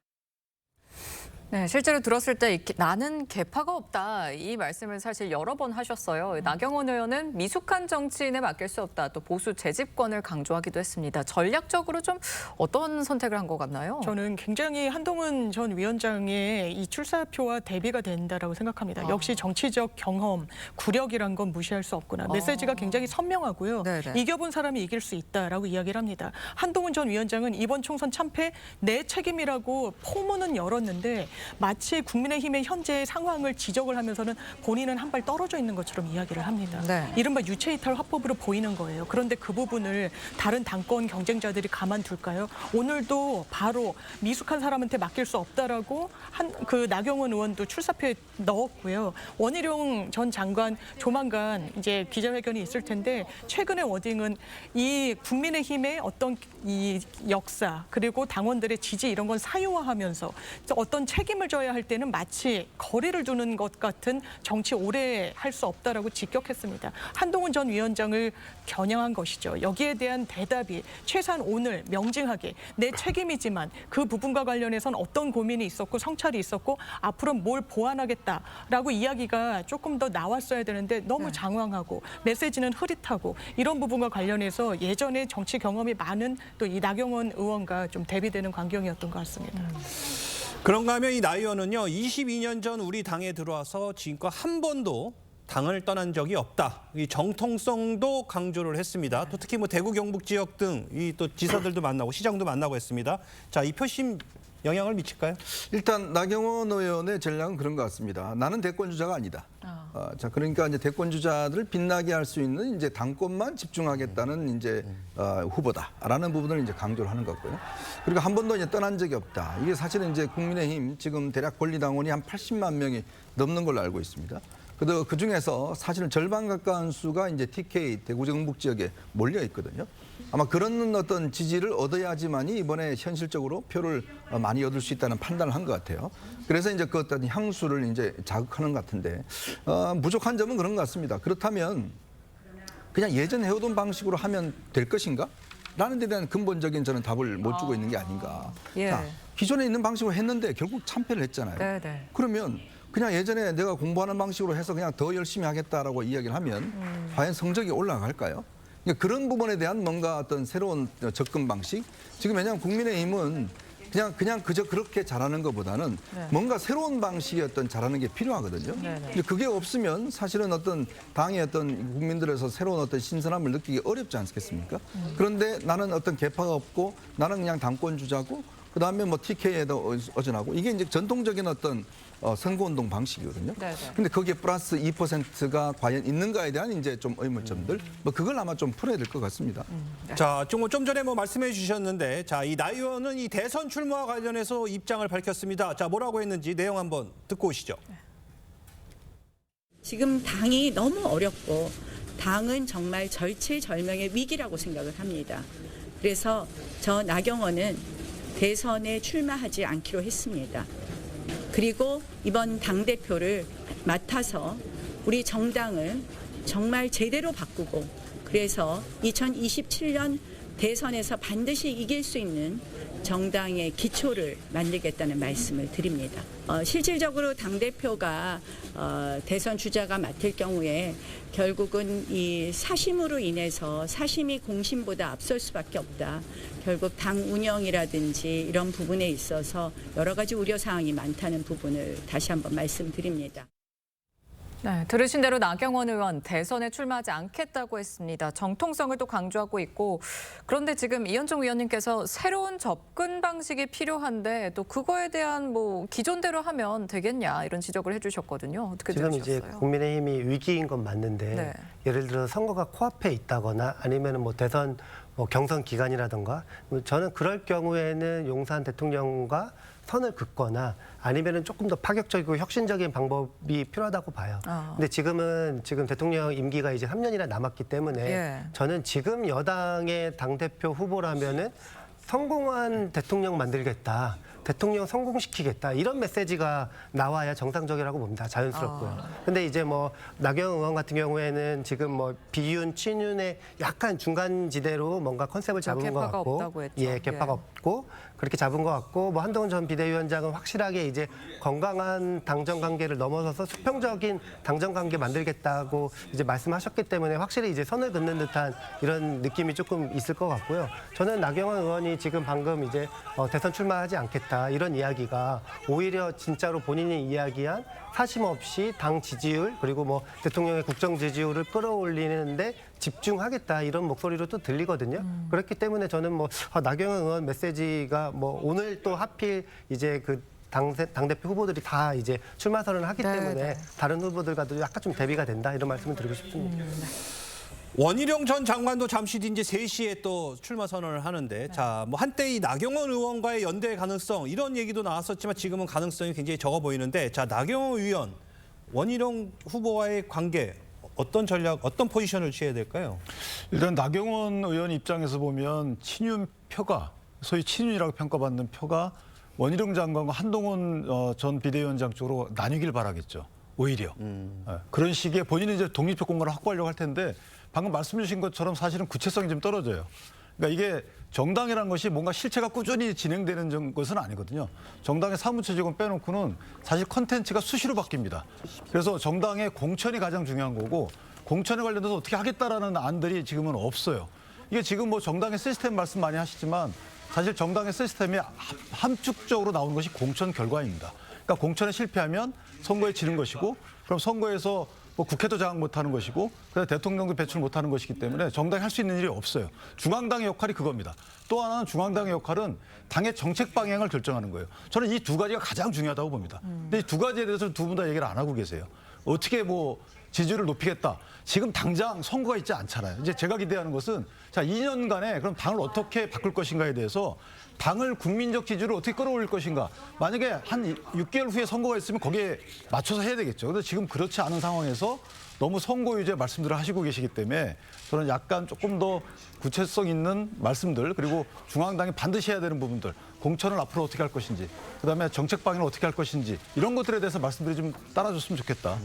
네, 실제로 들었을 때 나는 계파가 없다 이 말씀을 사실 여러 번 하셨어요. 나경원 의원은 미숙한 정치인에 맡길 수 없다. 또 보수 재집권을 강조하기도 했습니다. 전략적으로 좀 어떤 선택을 한 것 같나요? 저는 굉장히 한동훈 전 위원장의 이 출사표와 대비가 된다라고 생각합니다. 역시 정치적 경험, 구력이란 건 무시할 수 없구나. 메시지가 굉장히 선명하고요. 네네. 이겨본 사람이 이길 수 있다라고 이야기를 합니다. 한동훈 전 위원장은 이번 총선 참패 내 책임이라고 포문은 열었는데 마치 국민의힘의 현재 상황을 지적을 하면서는 본인은 한 발 떨어져 있는 것처럼 이야기를 합니다. 네. 이른바 유체이탈 화법으로 보이는 거예요. 그런데 그 부분을 다른 당권 경쟁자들이 가만둘까요? 오늘도 바로 미숙한 사람한테 맡길 수 없다라고 그 나경원 의원도 출사표에 넣었고요. 원희룡 전 장관 조만간 이제 기자회견이 있을 텐데 최근의 워딩은 이 국민의힘의 어떤 이 역사 그리고 당원들의 지지 이런 건 사유화하면서 어떤 책임을 져야 할 때는 마치 거리를 두는 것 같은 정치 오래 할 수 없다라고 직격했습니다. 한동훈 전 위원장을 겨냥한 것이죠. 여기에 대한 대답이 최소한 오늘 명징하게 내 책임이지만 그 부분과 관련해서는 어떤 고민이 있었고 성찰이 있었고 앞으로 뭘 보완하겠다라고 이야기가 조금 더 나왔어야 되는데 너무 장황하고 메시지는 흐릿하고 이런 부분과 관련해서 예전에 정치 경험이 많은 또 이 나경원 의원과 좀 대비되는 광경이었던 것 같습니다. 그런가 하면 이 나 의원은요, 22년 전 우리 당에 들어와서 지금껏 한 번도 당을 떠난 적이 없다. 이 정통성도 강조를 했습니다. 또 특히 뭐 대구 경북 지역 등 이 또 지사들도 만나고 시장도 만나고 했습니다. 자, 이 표심 영향을 미칠까요? 일단 나경원 의원의 전략은 그런 것 같습니다. 나는 대권 주자가 아니다. 자, 그러니까 이제 대권 주자들을 빛나게 할 수 있는 이제 당권만 집중하겠다는 이제 후보다라는 부분을 이제 강조를 하는 것 같고요. 그리고 한 번도 이제 떠난 적이 없다. 이게 사실은 이제 국민의힘 지금 대략 권리당원이 한 80만 명이 넘는 걸로 알고 있습니다. 그 중에서 사실은 절반 가까운 수가 이제 TK 대구 경북 지역에 몰려 있거든요. 아마 그런 어떤 지지를 얻어야지만이 이번에 현실적으로 표를 많이 얻을 수 있다는 판단을 한 것 같아요. 그래서 이제 그 어떤 향수를 이제 자극하는 것 같은데 부족한 점은 그런 것 같습니다. 그렇다면 그냥 예전 해오던 방식으로 하면 될 것인가? 라는 데 대한 근본적인 저는 답을 못 주고 있는 게 아닌가. 예. 자, 기존에 있는 방식으로 했는데 결국 참패를 했잖아요. 네네. 그러면 그냥 예전에 내가 공부하는 방식으로 해서 그냥 더 열심히 하겠다라고 이야기를 하면 과연 성적이 올라갈까요? 그러니까 그런 부분에 대한 뭔가 어떤 새로운 접근 방식. 지금 왜냐하면 국민의힘은 그냥 그저 그렇게 잘하는 것보다는 뭔가 새로운 방식의 어떤 잘하는 게 필요하거든요. 근데 그게 없으면 사실은 어떤 당의 어떤 국민들에서 새로운 어떤 신선함을 느끼기 어렵지 않겠습니까? 그런데 나는 어떤 계파가 없고 나는 그냥 당권 주자고 그다음에 뭐 TK에도 어전하고 이게 이제 전통적인 어떤 선거운동 방식이거든요. 근데 거기에 플러스 2%가 과연 있는가에 대한 이제 좀 의문점들, 뭐 그걸 아마 좀 풀어야 될 것 같습니다. 자, 좀 전에 뭐 말씀해 주셨는데, 자, 이 나 의원은 이 대선 출마와 관련해서 입장을 밝혔습니다. 자, 뭐라고 했는지 내용 한번 듣고 오시죠. 지금 당이 너무 어렵고 당은 정말 절체절명의 위기라고 생각을 합니다. 그래서 저 나경원은 대선에 출마하지 않기로 했습니다. 그리고 이번 당대표를 맡아서 우리 정당을 정말 제대로 바꾸고 그래서 2027년 대선에서 반드시 이길 수 있는 정당의 기초를 만들겠다는 말씀을 드립니다. 실질적으로 당대표가 대선 주자가 맡을 경우에 결국은 이 사심으로 인해서 사심이 공심보다 앞설 수밖에 없다. 결국 당 운영이라든지 이런 부분에 있어서 여러 가지 우려사항이 많다는 부분을 다시 한번 말씀드립니다. 네, 들으신 대로 나경원 의원 대선에 출마하지 않겠다고 했습니다. 정통성을 또 강조하고 있고 그런데 지금 이현종 위원님께서 새로운 접근 방식이 필요한데 또 그거에 대한 뭐 기존대로 하면 되겠냐 이런 지적을 해주셨거든요. 어떻게 지금 들으셨어요? 이제 국민의힘이 위기인 건 맞는데 예를 들어 선거가 코앞에 있다거나 아니면 뭐 대선 경선 기간이라든가 저는 그럴 경우에는 용산 대통령과 선을 긋거나 아니면은 조금 더 파격적이고 혁신적인 방법이 필요하다고 봐요. 근데 지금 대통령 임기가 이제 3년이나 남았기 때문에 저는 지금 여당의 당대표 후보라면은 성공한 대통령 만들겠다. 대통령 성공시키겠다. 이런 메시지가 나와야 정상적이라고 봅니다. 자연스럽고요. 근데 이제 뭐 나경원 의원 같은 경우에는 지금 뭐 비윤, 친윤의 약간 중간 지대로 뭔가 컨셉을 잡은 것 같고 없다고 했죠. 예, 개파가 같고 그렇게 잡은 것 같고 뭐 한동훈 전 비대위원장은 확실하게 이제 건강한 당정 관계를 넘어서서 수평적인 당정 관계 만들겠다고 이제 말씀하셨기 때문에 확실히 이제 선을 긋는 듯한 이런 느낌이 조금 있을 것 같고요. 저는 나경원 의원이 지금 방금 이제 대선 출마하지 않겠다 이런 이야기가 오히려 진짜로 본인이 이야기한 사심 없이 당 지지율 그리고 뭐 대통령의 국정 지지율을 끌어올리는데 집중하겠다 이런 목소리로 또 들리거든요. 그렇기 때문에 저는 뭐 나경원 의원 메시지가 뭐 오늘 또 하필 이제 그 당대표 후보들이 다 이제 출마 선언을 하기 때문에 다른 후보들과도 약간 좀 대비가 된다 이런 말씀을 드리고 싶습니다. 원희룡 전 장관도 잠시 뒤 이제 3시에 또 출마 선언을 하는데 자, 뭐 한때 이 나경원 의원과의 연대 가능성 이런 얘기도 나왔었지만 지금은 가능성이 굉장히 적어 보이는데 자, 나경원 의원, 원희룡 후보와의 관계 어떤 전략, 어떤 포지션을 취해야 될까요? 일단 나경원 의원 입장에서 보면 친윤표가 소위 친윤이라고 평가받는 표가 원희룡 장관과 한동훈 전 비대위원장 쪽으로 나뉘길 바라겠죠. 오히려. 그런 식의 본인은 이제 독립적 공간을 확보하려고 할 텐데 방금 말씀 주신 것처럼 사실은 구체성이 좀 떨어져요. 그러니까 이게 정당이라는 것이 뭔가 실체가 꾸준히 진행되는 것은 아니거든요. 정당의 사무처 직원 빼놓고는 사실 컨텐츠가 수시로 바뀝니다. 그래서 정당의 공천이 가장 중요한 거고 공천에 관련해서 어떻게 하겠다라는 안들이 지금은 없어요. 이게 지금 뭐 정당의 시스템 말씀 많이 하시지만 사실 정당의 시스템이 함축적으로 나오는 것이 공천 결과입니다. 그러니까 공천에 실패하면 선거에 지는 것이고 그럼 선거에서 뭐 국회도 장악 못하는 것이고 그다음에 대통령도 배출 못하는 것이기 때문에 정당이 할 수 있는 일이 없어요. 중앙당의 역할이 그겁니다. 또 하나는 중앙당의 역할은 당의 정책 방향을 결정하는 거예요. 저는 이 두 가지가 가장 중요하다고 봅니다. 근데 이 두 가지에 대해서 두 분 다 얘기를 안 하고 계세요. 어떻게 뭐 지지율을 높이겠다. 지금 당장 선거가 있지 않잖아요. 이제 제가 기대하는 것은 자 2년간에 그럼 당을 어떻게 바꿀 것인가에 대해서 당을 국민적 지지를 어떻게 끌어올릴 것인가. 만약에 한 6개월 후에 선거가 있으면 거기에 맞춰서 해야 되겠죠. 그런데 지금 그렇지 않은 상황에서 너무 선거 위주의 말씀들을 하시고 계시기 때문에 저는 약간 조금 더 구체성 있는 말씀들 그리고 중앙당이 반드시 해야 되는 부분들 공천을 앞으로 어떻게 할 것인지 그다음에 정책 방향을 어떻게 할 것인지 이런 것들에 대해서 말씀들이 좀 따라줬으면 좋겠다.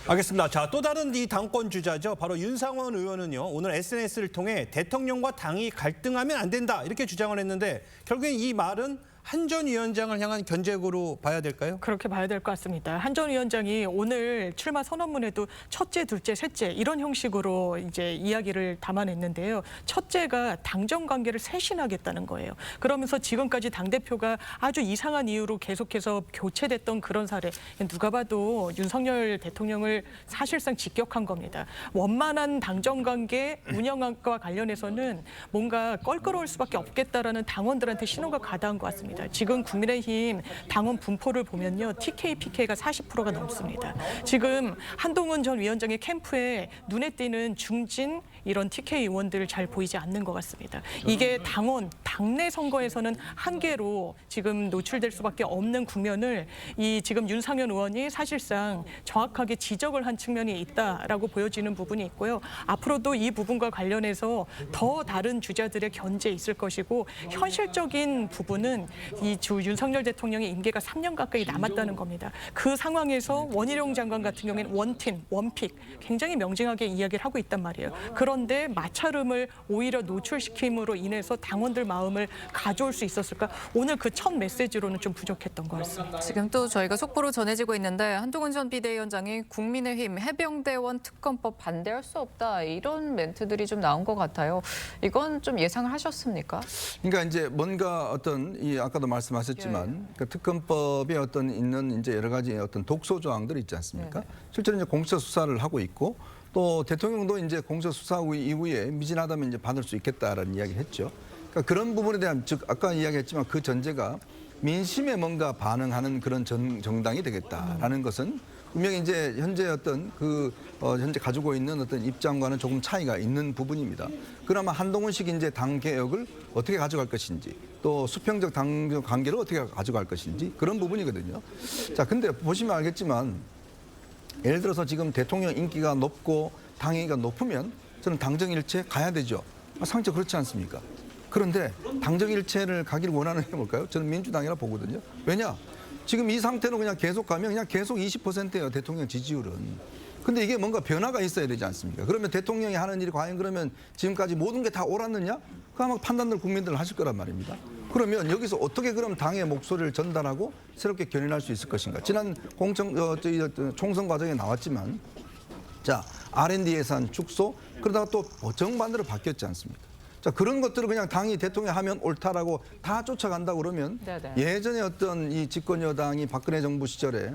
알겠습니다. 자, 또 다른 이 당권 주자죠. 바로 윤상원 의원은요. 오늘 SNS를 통해 대통령과 당이 갈등하면 안 된다 이렇게 주장을 했는데 결국엔 이 말은 한 전 위원장을 향한 견제구로 봐야 될까요? 그렇게 봐야 될 것 같습니다. 한 전 위원장이 오늘 출마 선언문에도 첫째, 둘째, 셋째 이런 형식으로 이제 이야기를 담아냈는데요. 첫째가 당정 관계를 쇄신하겠다는 거예요. 그러면서 지금까지 당대표가 아주 이상한 이유로 계속해서 교체됐던 그런 사례. 누가 봐도 윤석열 대통령을 사실상 직격한 겁니다. 원만한 당정 관계 운영과 관련해서는 뭔가 껄끄러울 수밖에 없겠다라는 당원들한테 신호가 가다한 것 같습니다. 지금 국민의힘 당원 분포를 보면요. TK, PK가 40%가 넘습니다. 지금 한동훈 전 위원장의 캠프에 눈에 띄는 중진 이런 TK 의원들 잘 보이지 않는 것 같습니다. 이게 당원, 당내 선거에서는 한계로 지금 노출될 수밖에 없는 국면을 이 지금 윤상현 의원이 사실상 정확하게 지적을 한 측면이 있다라고 보여지는 부분이 있고요. 앞으로도 이 부분과 관련해서 더 다른 주자들의 견제 있을 것이고 현실적인 부분은 이 주 윤석열 대통령의 임기가 3년 가까이 남았다는 겁니다. 그 상황에서 원희룡 장관 같은 경우에는 원팀, 원픽 굉장히 명징하게 이야기를 하고 있단 말이에요. 그런데 마찰음을 오히려 노출시킴으로 인해서 당원들 마음을 가져올 수 있었을까? 오늘 그 첫 메시지로는 좀 부족했던 것 같습니다. 지금 또 저희가 속보로 전해지고 있는데 한동훈 전 비대위원장이 국민의힘 해병대원 특검법 반대할 수 없다 이런 멘트들이 좀 나온 것 같아요. 이건 좀 예상을 하셨습니까? 그러니까 이제 뭔가 어떤 이 아까도 말씀하셨지만 그 특검법에 어떤 있는 이제 여러 가지 어떤 독소 조항들이 있지 않습니까? 실제로 이제 공수처 수사를 하고 있고 또 대통령도 이제 공수처 수사 이후에 미진하다면 이제 받을 수 있겠다라는 이야기를 했죠. 그러니까 그런 부분에 대한 즉 아까 이야기했지만 그 전제가 민심에 뭔가 반응하는 그런 정당이 되겠다라는 것은 분명히 이제 현재 어떤 현재 가지고 있는 어떤 입장과는 조금 차이가 있는 부분입니다. 그나마 한동훈식 이제 당 개혁을 어떻게 가져갈 것인지 또 수평적 당 관계를 어떻게 가져갈 것인지 그런 부분이거든요. 자, 근데 보시면 알겠지만 예를 들어서 지금 대통령 인기가 높고 당 인기가 높으면 저는 당정일체 가야 되죠. 상처 그렇지 않습니까? 그런데 당정일체를 가기를 원하는 게 뭘까요? 저는 민주당이라 보거든요. 왜냐? 지금 이 상태로 그냥 계속 가면 그냥 계속 20%예요. 대통령 지지율은. 근데 이게 뭔가 변화가 있어야 되지 않습니까? 그러면 대통령이 하는 일이 과연 그러면 지금까지 모든 게 다 옳았느냐? 그 아마 판단을 국민들은 하실 거란 말입니다. 그러면 여기서 어떻게 그럼 당의 목소리를 전달하고 새롭게 견인할 수 있을 것인가? 지난 총선 과정에 나왔지만 자, R&D 예산 축소 그러다가 또 정반대로 바뀌었지 않습니까? 자, 그런 것들을 그냥 당이 대통령이 하면 옳다라고 다 쫓아간다 그러면 네네. 예전에 어떤 이 집권 여당이 박근혜 정부 시절에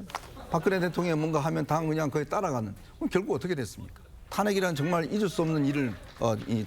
박근혜 대통령이 뭔가 하면 당 그냥 거의 따라가는 그럼 결국 어떻게 됐습니까? 탄핵이라는 정말 잊을 수 없는 일을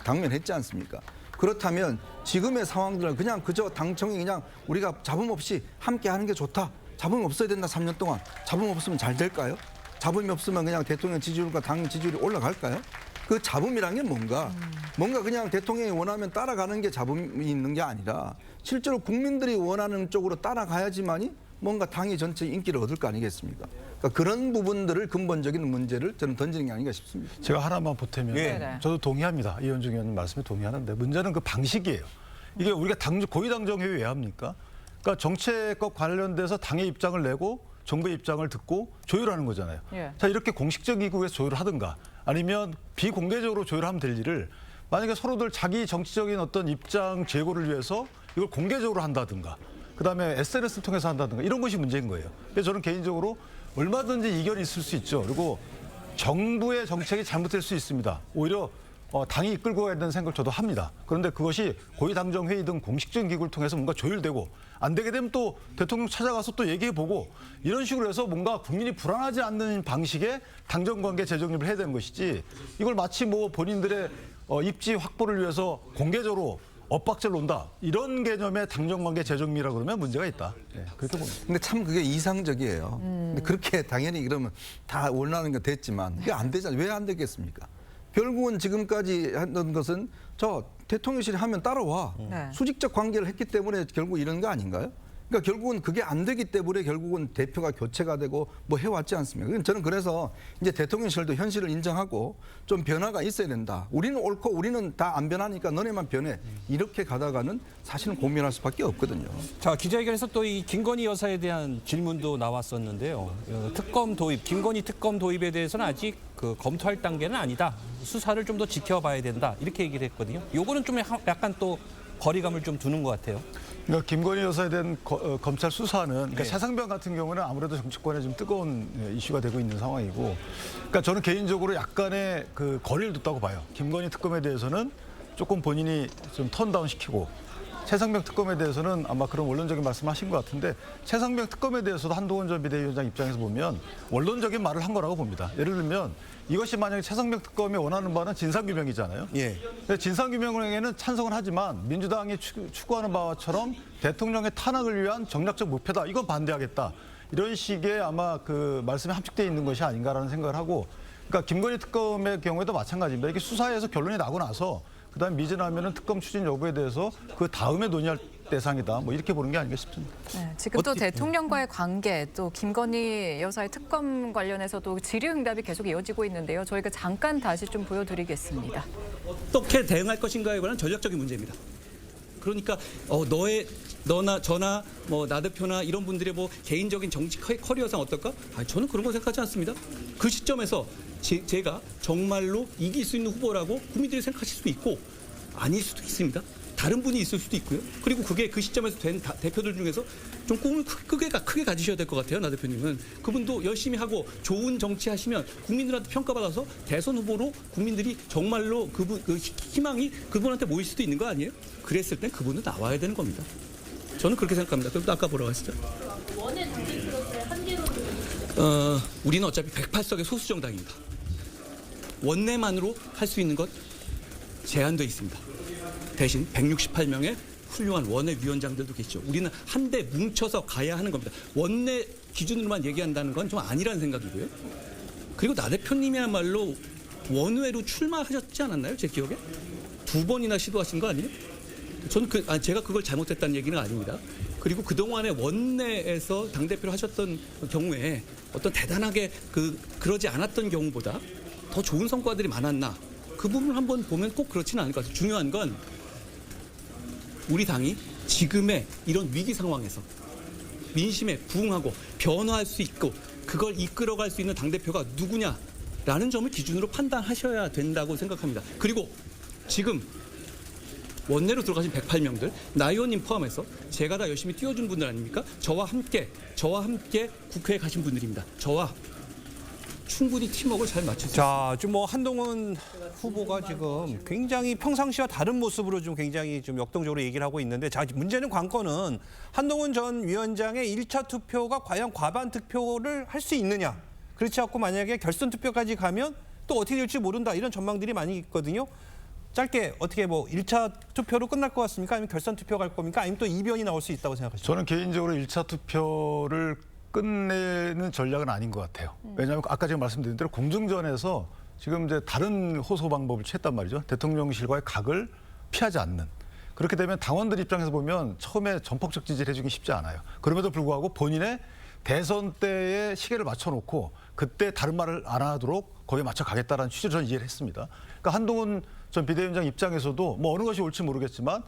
당면했지 않습니까? 그렇다면 지금의 상황들은 그냥 그저 당청이 그냥 우리가 잡음 없이 함께 하는 게 좋다. 잡음 없어야 된다 3년 동안. 잡음 없으면 잘 될까요? 잡음이 없으면 그냥 대통령 지지율과 당 지지율이 올라갈까요? 그 잡음이란 게 뭔가 그냥 대통령이 원하면 따라가는 게 잡음이 있는 게 아니라 실제로 국민들이 원하는 쪽으로 따라가야지만이 뭔가 당이 전체 인기를 얻을 거 아니겠습니까? 그러니까 그런 부분들을 근본적인 문제를 저는 던지는 게 아닌가 싶습니다. 제가 하나만 보태면 저도 동의합니다. 이현중 의원님 말씀에 동의하는데 문제는 그 방식이에요. 이게 우리가 고위당정회의 왜 합니까? 그러니까 정책과 관련돼서 당의 입장을 내고 정부의 입장을 듣고 조율하는 거잖아요. 자, 이렇게 공식적 기구에서 조율을 하든가 아니면 비공개적으로 조율하면 될 일을 만약에 서로들 자기 정치적인 어떤 입장 제고를 위해서 이걸 공개적으로 한다든가 그다음에 SNS를 통해서 한다든가 이런 것이 문제인 거예요. 그래서 저는 개인적으로 얼마든지 이견이 있을 수 있죠. 그리고 정부의 정책이 잘못될 수 있습니다. 오히려 당이 이끌고 가야 된다는 생각을 저도 합니다. 그런데 그것이 고위당정회의 등 공식적인 기구를 통해서 뭔가 조율되고 안 되게 되면 또 대통령 찾아가서 또 얘기해보고 이런 식으로 해서 뭔가 국민이 불안하지 않는 방식의 당정관계 재정립을 해야 되는 것이지 이걸 마치 뭐 본인들의 입지 확보를 위해서 공개적으로 엇박자를 논다. 이런 개념의 당정관계 재정립이라고 그러면 문제가 있다. 네, 그렇게 봅니다. 근데 참 그게 이상적이에요. 근데 그렇게 당연히 그러면 다 원하는 건 됐지만 그게 안 되잖아요. 왜 안 되겠습니까? 결국은 지금까지 했던 것은 저 대통령실이 하면 따라와. 수직적 관계를 했기 때문에 결국 이런 거 아닌가요? 그러니까 결국은 그게 안 되기 때문에 결국은 대표가 교체가 되고 뭐 해왔지 않습니까? 저는 그래서 이제 대통령실도 현실을 인정하고 좀 변화가 있어야 된다. 우리는 옳고 우리는 다 안 변하니까 너네만 변해. 이렇게 가다가는 사실은 고민할 수밖에 없거든요. 자, 기자회견에서 또 이 김건희 여사에 대한 질문도 나왔었는데요. 특검 도입, 김건희 특검 도입에 대해서는 아직 그 검토할 단계는 아니다. 수사를 좀 더 지켜봐야 된다. 이렇게 얘기를 했거든요. 요거는 좀 약간 또 거리감을 좀 두는 것 같아요. 그러니까 김건희 여사에 대한 검찰 수사는 그러니까 최상병 같은 경우는 아무래도 정치권에 좀 뜨거운 이슈가 되고 있는 상황이고, 그러니까 저는 개인적으로 약간의 그 거리를 뒀다고 봐요. 김건희 특검에 대해서는 조금 본인이 좀 턴다운 시키고, 최상병 특검에 대해서는 아마 그런 원론적인 말씀하신 것 같은데 최상병 특검에 대해서도 한동훈 전 비대위원장 입장에서 보면 원론적인 말을 한 거라고 봅니다. 예를 들면 이것이 만약에 최상병 특검이 원하는 바는 진상규명이잖아요. 진상규명에는 찬성을 하지만 민주당이 추구하는 바처럼 대통령의 탄핵을 위한 정략적 목표다. 이건 반대하겠다. 이런 식의 아마 그 말씀이 함축되어 있는 것이 아닌가라는 생각을 하고, 그러니까 김건희 특검의 경우에도 마찬가지입니다. 이게 수사에서 결론이 나고 나서 그다음 미진하면은 특검 추진 여부에 대해서 그 다음에 논의할 대상이다. 뭐 이렇게 보는 게 아닌가 싶습니다. 네, 지금 또 대통령과의 관계, 또 김건희 여사의 특검 관련해서도 질의응답이 계속 이어지고 있는데요. 저희가 잠깐 다시 좀 보여드리겠습니다. 어떻게 대응할 것인가에 관한 전략적인 문제입니다. 그러니까 너나 저나 뭐 나 대표나 이런 분들의 뭐 개인적인 정치 커리어상 어떨까? 저는 그런 거 생각하지 않습니다. 그 시점에서 제가 정말로 이길 수 있는 후보라고 국민들이 생각하실 수도 있고 아닐 수도 있습니다. 다른 분이 있을 수도 있고요. 그리고 그게 그 시점에서 된 대표들 중에서 좀 꿈을 크게 가지셔야 될 것 같아요. 나 대표님은. 그분도 열심히 하고 좋은 정치하시면 국민들한테 평가받아서 대선 후보로 국민들이 정말로 그분 그 희망이 그분한테 모일 수도 있는 거 아니에요? 그랬을 땐 그분은 나와야 되는 겁니다. 저는 그렇게 생각합니다. 그럼 또 아까 보러 가시죠. 원내 당대표로서의 한계로 우리는 어차피 108석의 소수 정당입니다. 원내만으로 할 수 있는 것 제한돼 있습니다. 대신 168명의 훌륭한 원내위원장들도 계시죠. 우리는 한데 뭉쳐서 가야 하는 겁니다. 원내 기준으로만 얘기한다는 건 좀 아니라는 생각이고요. 그리고 나 대표님이야말로 원외로 출마하셨지 않았나요? 제 기억에? 2번이나 시도하신 거 아니에요? 저는 제가 그걸 잘못했다는 얘기는 아닙니다. 그리고 그동안에 원내에서 당대표를 하셨던 경우에 어떤 대단하게 그러지 않았던 경우보다 더 좋은 성과들이 많았나? 그 부분을 한번 보면 꼭 그렇지는 않을 것 같아요. 중요한 건 우리 당이 지금의 이런 위기 상황에서 민심에 부응하고 변화할 수 있고 그걸 이끌어갈 수 있는 당대표가 누구냐라는 라는 점을 기준으로 판단하셔야 된다고 생각합니다. 그리고 지금 원내로 들어가신 108명들, 나 의원님 포함해서 제가 다 열심히 띄워준 분들 아닙니까? 저와 함께 국회에 가신 분들입니다. 저와 충분히 팀워크를 잘 맞출 수 있습니다. 자, 지금 뭐 한동훈 후보가 지금 굉장히 평상시와 다른 모습으로 좀 굉장히 좀 역동적으로 얘기를 하고 있는데, 자, 문제는 관건은 한동훈 전 위원장의 1차 투표가 과연 과반 투표를 할 수 있느냐. 그렇지 않고 만약에 결선 투표까지 가면 또 어떻게 될지 모른다. 이런 전망들이 많이 있거든요. 짧게 어떻게 뭐 1차 투표로 끝날 것 같습니까? 아니면 결선 투표 갈 겁니까? 아니면 또 이변이 나올 수 있다고 생각하십니까? 저는 개인적으로 1차 투표를 끝내는 전략은 아닌 것 같아요. 왜냐하면 아까 제가 말씀드린 대로 공중전에서 지금 이제 다른 호소 방법을 취했단 말이죠. 대통령실과의 각을 피하지 않는. 그렇게 되면 당원들 입장에서 보면 처음에 전폭적 지지를 해주기 쉽지 않아요. 그럼에도 불구하고 본인의 대선 때의 시계를 맞춰놓고 그때 다른 말을 안 하도록 거기에 맞춰 가겠다라는 취지로 저는 이해를 했습니다. 그러니까 한동훈 전 비대위원장 입장에서도 뭐 어느 것이 옳지 모르겠지만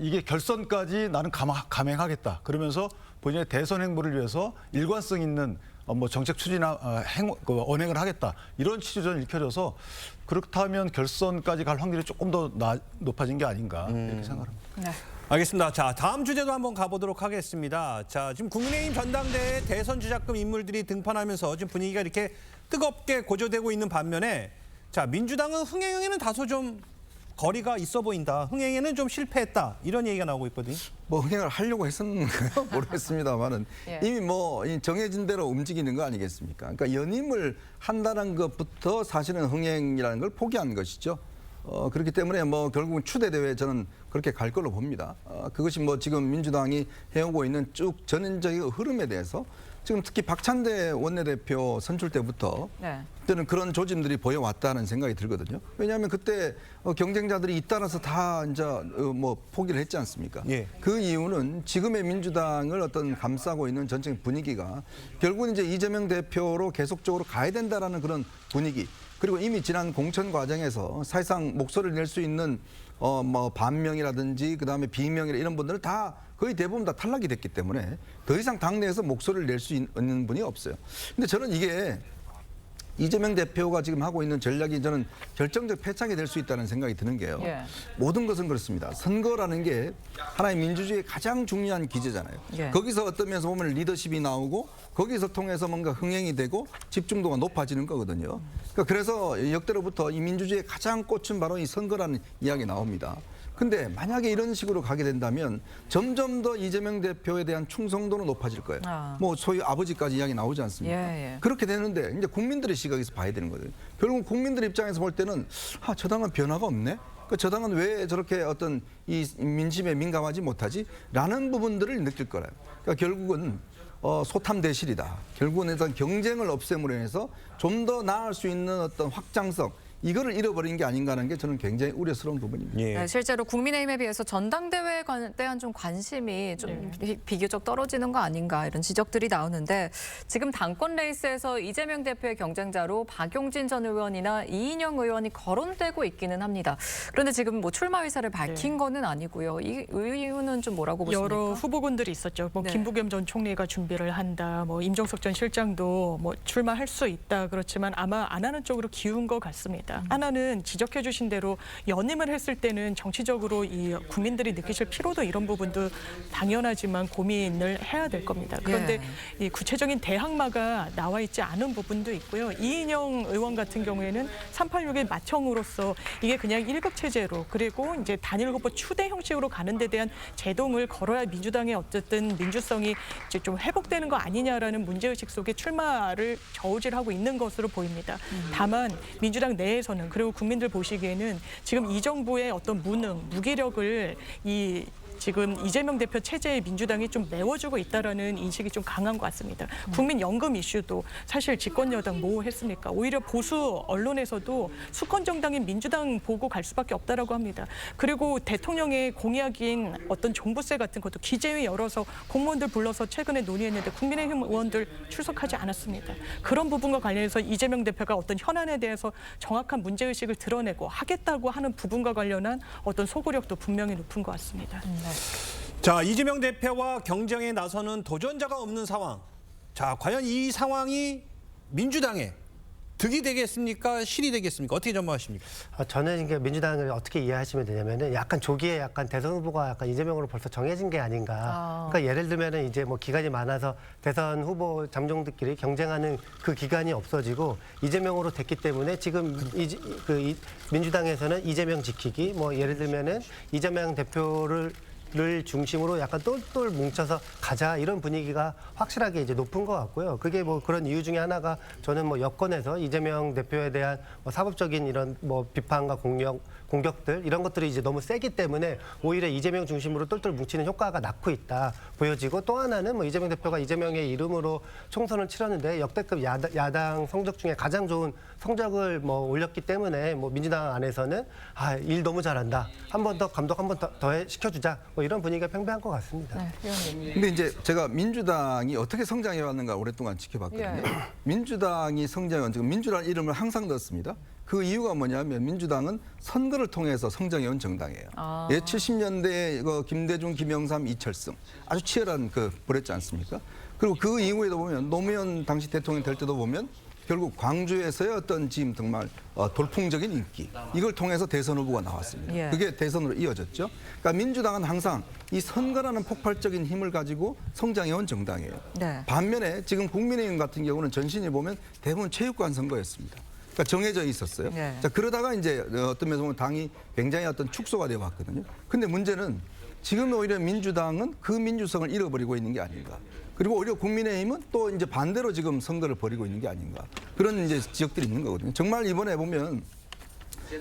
이게 결선까지 나는 감행하겠다. 그러면서 본인의 대선 행보를 위해서 일관성 있는 뭐 정책 추진이나 언행을 하겠다. 이런 취지로 저는 읽혀져서 그렇다면 결선까지 갈 확률이 조금 더 높아진 게 아닌가 이렇게 생각합니다. 네. 알겠습니다. 자, 다음 주제도 한번 가보도록 하겠습니다. 자, 지금 국민의힘 전당대회 대선 주자급 인물들이 등판하면서 지금 분위기가 이렇게 뜨겁게 고조되고 있는 반면에, 자, 민주당은 흥행에는 다소 좀 거리가 있어 보인다. 흥행에는 좀 실패했다. 이런 얘기가 나오고 있거든요. 뭐 흥행을 하려고 했었는가요? 모르겠습니다만은 예. 이미 뭐 정해진 대로 움직이는 거 아니겠습니까? 그러니까 연임을 한다는 것부터 사실은 흥행이라는 걸 포기한 것이죠. 그렇기 때문에 뭐 결국은 추대 대회에 저는 그렇게 갈 걸로 봅니다. 그것이 뭐 지금 민주당이 해오고 있는 쭉 전형적인 흐름에 대해서 지금 특히 박찬대 원내대표 선출 때부터 네. 그때는 그런 조짐들이 보여왔다는 생각이 들거든요. 왜냐하면 그때 경쟁자들이 잇따라서 다 이제 뭐 포기를 했지 않습니까? 예. 그 이유는 지금의 민주당을 어떤 감싸고 있는 전체적인 분위기가 결국은 이제 이재명 대표로 계속적으로 가야 된다라는 그런 분위기. 그리고 이미 지난 공천 과정에서 사실상 목소리를 낼 수 있는 뭐 반명이라든지 그다음에 비명이라 이런 분들은 다 거의 대부분 다 탈락이 됐기 때문에 더 이상 당내에서 목소리를 낼 수 있는 분이 없어요. 근데 저는 이게 이재명 대표가 지금 하고 있는 전략이 저는 결정적 패착이 될 수 있다는 생각이 드는 게요. 예. 모든 것은 그렇습니다. 선거라는 게 하나의 민주주의의 가장 중요한 기제잖아요. 예. 거기서 어떤 면에서 보면 리더십이 나오고 거기서 통해서 뭔가 흥행이 되고 집중도가 높아지는 거거든요. 그러니까 그래서 역대로부터 이 민주주의의 가장 꽃은 바로 이 선거라는 이야기 나옵니다. 근데 만약에 이런 식으로 가게 된다면 점점 더 이재명 대표에 대한 충성도는 높아질 거예요. 뭐 소위 아버지까지 이야기 나오지 않습니까? 예. 그렇게 되는데 이제 국민들의 시각에서 봐야 되는 거예요. 결국 국민들 입장에서 볼 때는 저 당은 변화가 없네. 저 당은 왜 저렇게 어떤 이 민심에 민감하지 못하지? 라는 부분들을 느낄 거예요. 그러니까 결국은 소탐대실이다. 결국은 일단 경쟁을 없앰으로 해서 좀 더 나을 수 있는 어떤 확장성, 이거를 잃어버린 게 아닌가 하는 게 저는 굉장히 우려스러운 부분입니다. 예. 네, 실제로 국민의힘에 비해서 전당대회에 대한 좀 관심이 좀 비교적 떨어지는 거 아닌가 이런 지적들이 나오는데, 지금 당권 레이스에서 이재명 대표의 경쟁자로 박용진 전 의원이나 이인영 의원이 거론되고 있기는 합니다. 그런데 지금 뭐 출마 의사를 밝힌 거는 아니고요. 이 이유는 좀 뭐라고 보십니까? 여러 후보군들이 있었죠. 뭐 네. 김부겸 전 총리가 준비를 한다. 뭐 임종석 전 실장도 뭐 출마할 수 있다. 그렇지만 아마 안 하는 쪽으로 기운 것 같습니다. 하나는 지적해 주신 대로 연임을 했을 때는 정치적으로 이 국민들이 느끼실 피로도 이런 부분도 당연하지만 고민을 해야 될 겁니다. 그런데 이 구체적인 대항마가 나와 있지 않은 부분도 있고요. 이인영 의원 같은 경우에는 386의 맏형으로서 이게 그냥 1급 체제로 그리고 이제 단일 후보 추대 형식으로 가는 데 대한 제동을 걸어야 민주당의 어쨌든 민주성이 이제 좀 회복되는 거 아니냐라는 문제의식 속에 출마를 저울질하고 있는 것으로 보입니다. 다만 민주당 내에서는 그리고 국민들 보시기에는 지금 이 정부의 어떤 무능, 무기력을 지금 이재명 대표 체제의 민주당이 좀 메워주고 있다라는 인식이 좀 강한 것 같습니다. 국민연금 이슈도 사실 집권 여당 뭐 했습니까? 오히려 보수 언론에서도 수권 정당인 민주당 보고 갈 수밖에 없다라고 합니다. 그리고 대통령의 공약인 어떤 종부세 같은 것도 기재위 열어서 공무원들 불러서 최근에 논의했는데 국민의힘 의원들 출석하지 않았습니다. 그런 부분과 관련해서 이재명 대표가 어떤 현안에 대해서 정확한 문제의식을 드러내고 하겠다고 하는 부분과 관련한 어떤 소구력도 분명히 높은 것 같습니다. 자, 이재명 대표와 경쟁에 나서는 도전자가 없는 상황. 자, 과연 이 상황이 민주당에 득이 되겠습니까? 실이 되겠습니까? 어떻게 전망하십니까? 저는 이게 민주당을 어떻게 이해하시면 되냐면은 약간 조기에 약간 대선 후보가 약간 이재명으로 벌써 정해진 게 아닌가. 그러니까 예를 들면은 이제 뭐 기간이 많아서 대선 후보 잠정들끼리 경쟁하는 그 기간이 없어지고 이재명으로 됐기 때문에 지금 민주당에서는 이재명 지키기, 뭐 예를 들면은 이재명 대표를 중심으로 약간 똘똘 뭉쳐서 가자 이런 분위기가 확실하게 이제 높은 것 같고요. 그게 뭐 그런 이유 중에 하나가 저는 뭐 여권에서 이재명 대표에 대한 뭐 사법적인 이런 뭐 비판과 공격들 이런 것들이 이제 너무 세기 때문에 오히려 이재명 중심으로 똘똘 뭉치는 효과가 낳고 있다 보여지고 또 하나는 뭐 이재명 대표가 이재명의 이름으로 총선을 치렀는데 역대급 야당 성적 중에 가장 좋은 성적을 뭐 올렸기 때문에 뭐 민주당 안에서는 일 너무 잘한다. 한 번 더 감독 한 번 더 시켜주자. 뭐 이런 분위기가 팽배한 것 같습니다. 네, 의원님. 근데 이제 제가 민주당이 어떻게 성장해 왔는가 오랫동안 지켜봤거든요. 민주당이 성장한 지금 민주당 이름을 항상 넣었습니다. 그 이유가 뭐냐면 민주당은 선거를 통해서 성장해 온 정당이에요. 70년대 김대중, 김영삼, 이철승 아주 치열한 벌였지 않습니까? 그리고 그 이후에도 보면 노무현 당시 대통령 될 때도 보면 결국 광주에서의 어떤 지금 정말 돌풍적인 인기 이걸 통해서 대선 후보가 나왔습니다. 그게 대선으로 이어졌죠. 그러니까 민주당은 항상 이 선거라는 폭발적인 힘을 가지고 성장해온 정당이에요. 네. 반면에 지금 국민의힘 같은 경우는 전신이 보면 대부분 체육관 선거였습니다. 그러니까 정해져 있었어요. 네. 자, 그러다가 이제 어떤 면에서 보면 당이 굉장히 어떤 축소가 되어 왔거든요. 근데 문제는 지금 오히려 민주당은 그 민주성을 잃어버리고 있는 게 아닌가. 그리고 오히려 국민의힘은 또 이제 반대로 지금 선거를 벌이고 있는 게 아닌가. 그런 이제 지역들이 있는 거거든요. 정말 이번에 보면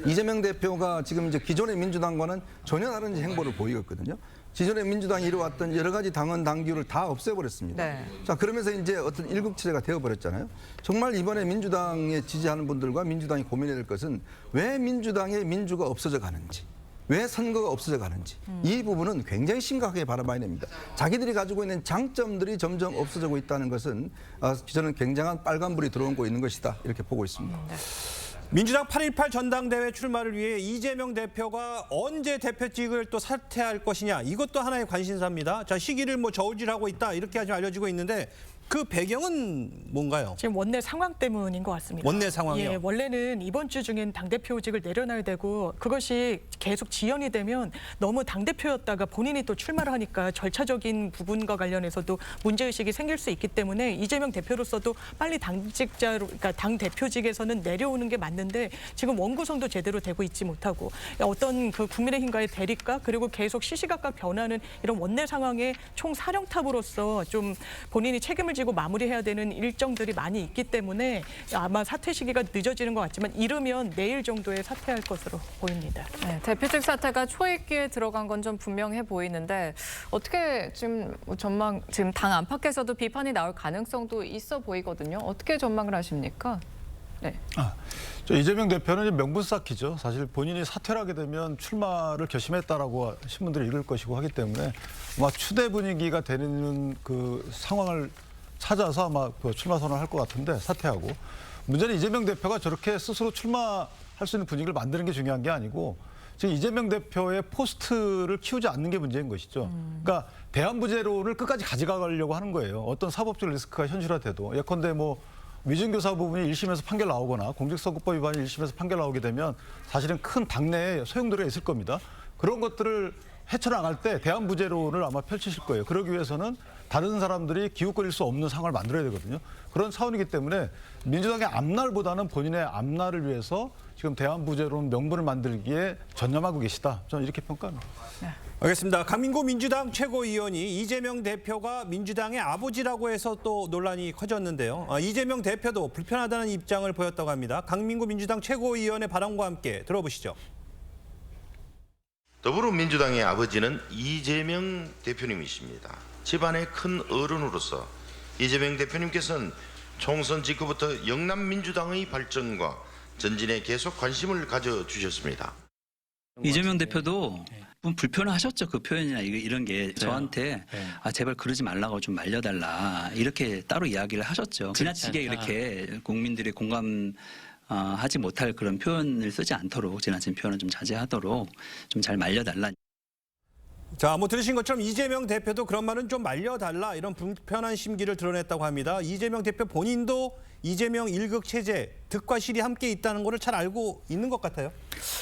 이재명 대표가 지금 이제 기존의 민주당과는 전혀 다른 행보를 보이고 있거든요. 기존의 민주당이 이뤄왔던 여러 가지 당헌 당규를 다 없애버렸습니다. 네. 자, 그러면서 이제 어떤 일국체제가 되어버렸잖아요. 정말 이번에 민주당에 지지하는 분들과 민주당이 고민해야 될 것은 왜 민주당의 민주가 없어져 가는지. 왜 선거가 없어져 가는지 이 부분은 굉장히 심각하게 바라봐야 됩니다. 자기들이 가지고 있는 장점들이 점점 없어지고 있다는 것은 저는 굉장한 빨간불이 들어오고 있는 것이다 이렇게 보고 있습니다. 민주당 8.18 전당대회 출마를 위해 이재명 대표가 언제 대표직을 또 사퇴할 것이냐 이것도 하나의 관심사입니다. 자, 시기를 뭐 저울질하고 있다 이렇게 아주 알려지고 있는데 그 배경은 뭔가요? 지금 원내 상황 때문인 것 같습니다. 원내 상황이요? 예, 원래는 이번 주 중엔 당대표직을 내려놔야 되고 그것이 계속 지연이 되면 너무 당대표였다가 본인이 또 출마를 하니까 절차적인 부분과 관련해서도 문제의식이 생길 수 있기 때문에 이재명 대표로서도 빨리 당직자로, 그러니까 당대표직에서는 내려오는 게 맞는데 지금 원구성도 제대로 되고 있지 못하고 어떤 그 국민의힘과의 대립과 그리고 계속 시시각각 변하는 이런 원내 상황의 총사령탑으로서 좀 본인이 책임을 지고 마무리해야 되는 일정들이 많이 있기 때문에 아마 사퇴 시기가 늦어지는 것 같지만 이르면 내일 정도에 사퇴할 것으로 보입니다. 네, 대표직 사퇴가 초읽기에 들어간 건 좀 분명해 보이는데 어떻게 지금 지금 당 안팎에서도 비판이 나올 가능성도 있어 보이거든요. 어떻게 전망을 하십니까? 네. 이재명 대표는 명분 쌓기죠. 사실 본인이 사퇴를 하게 되면 출마를 결심했다라고 신문들이 읽을 것이고 하기 때문에 아마 추대 분위기가 되는 그 상황을 찾아서 아마 출마 선언을 할 것 같은데 사퇴하고 문제는 이재명 대표가 저렇게 스스로 출마할 수 있는 분위기를 만드는 게 중요한 게 아니고 지금 이재명 대표의 포스트를 키우지 않는 게 문제인 것이죠. 그러니까 대안부제로를 끝까지 가져가려고 하는 거예요. 어떤 사법적 리스크가 현실화돼도 예컨대 뭐 위증교사 부분이 1심에서 판결 나오거나 공직선거법 위반이 1심에서 판결 나오게 되면 사실은 큰 당내에 소용돌이가 있을 겁니다. 그런 것들을 헤쳐나갈 때 대안부제로를 아마 펼치실 거예요. 그러기 위해서는 다른 사람들이 기웃거릴 수 없는 상황을 만들어야 되거든요. 그런 차원이기 때문에 민주당의 앞날보다는 본인의 앞날을 위해서 지금 대안부제로는 명분을 만들기에 전념하고 계시다. 저는 이렇게 평가합니다. 네. 알겠습니다. 강민구 민주당 최고위원이 이재명 대표가 민주당의 아버지라고 해서 또 논란이 커졌는데요. 이재명 대표도 불편하다는 입장을 보였다고 합니다. 강민구 민주당 최고위원의 발언과 함께 들어보시죠. 더불어민주당의 아버지는 이재명 대표님이십니다. 집안의 큰 어른으로서 이재명 대표님께서는 총선 직후부터 영남민주당의 발전과 전진에 계속 관심을 가져주셨습니다. 이재명 대표도 좀 불편하셨죠. 그 표현이나 이런 게 저한테 제발 그러지 말라고 좀 말려달라 이렇게 따로 이야기를 하셨죠. 지나치게 이렇게 국민들이 공감하지 못할 그런 표현을 쓰지 않도록 지나친 표현은 좀 자제하도록 좀 잘 말려달라. 자, 뭐 들으신 것처럼 이재명 대표도 그런 말은 좀 말려달라 이런 불편한 심기를 드러냈다고 합니다. 이재명 대표 본인도 이재명 1극 체제, 득과 실이 함께 있다는 것을 잘 알고 있는 것 같아요.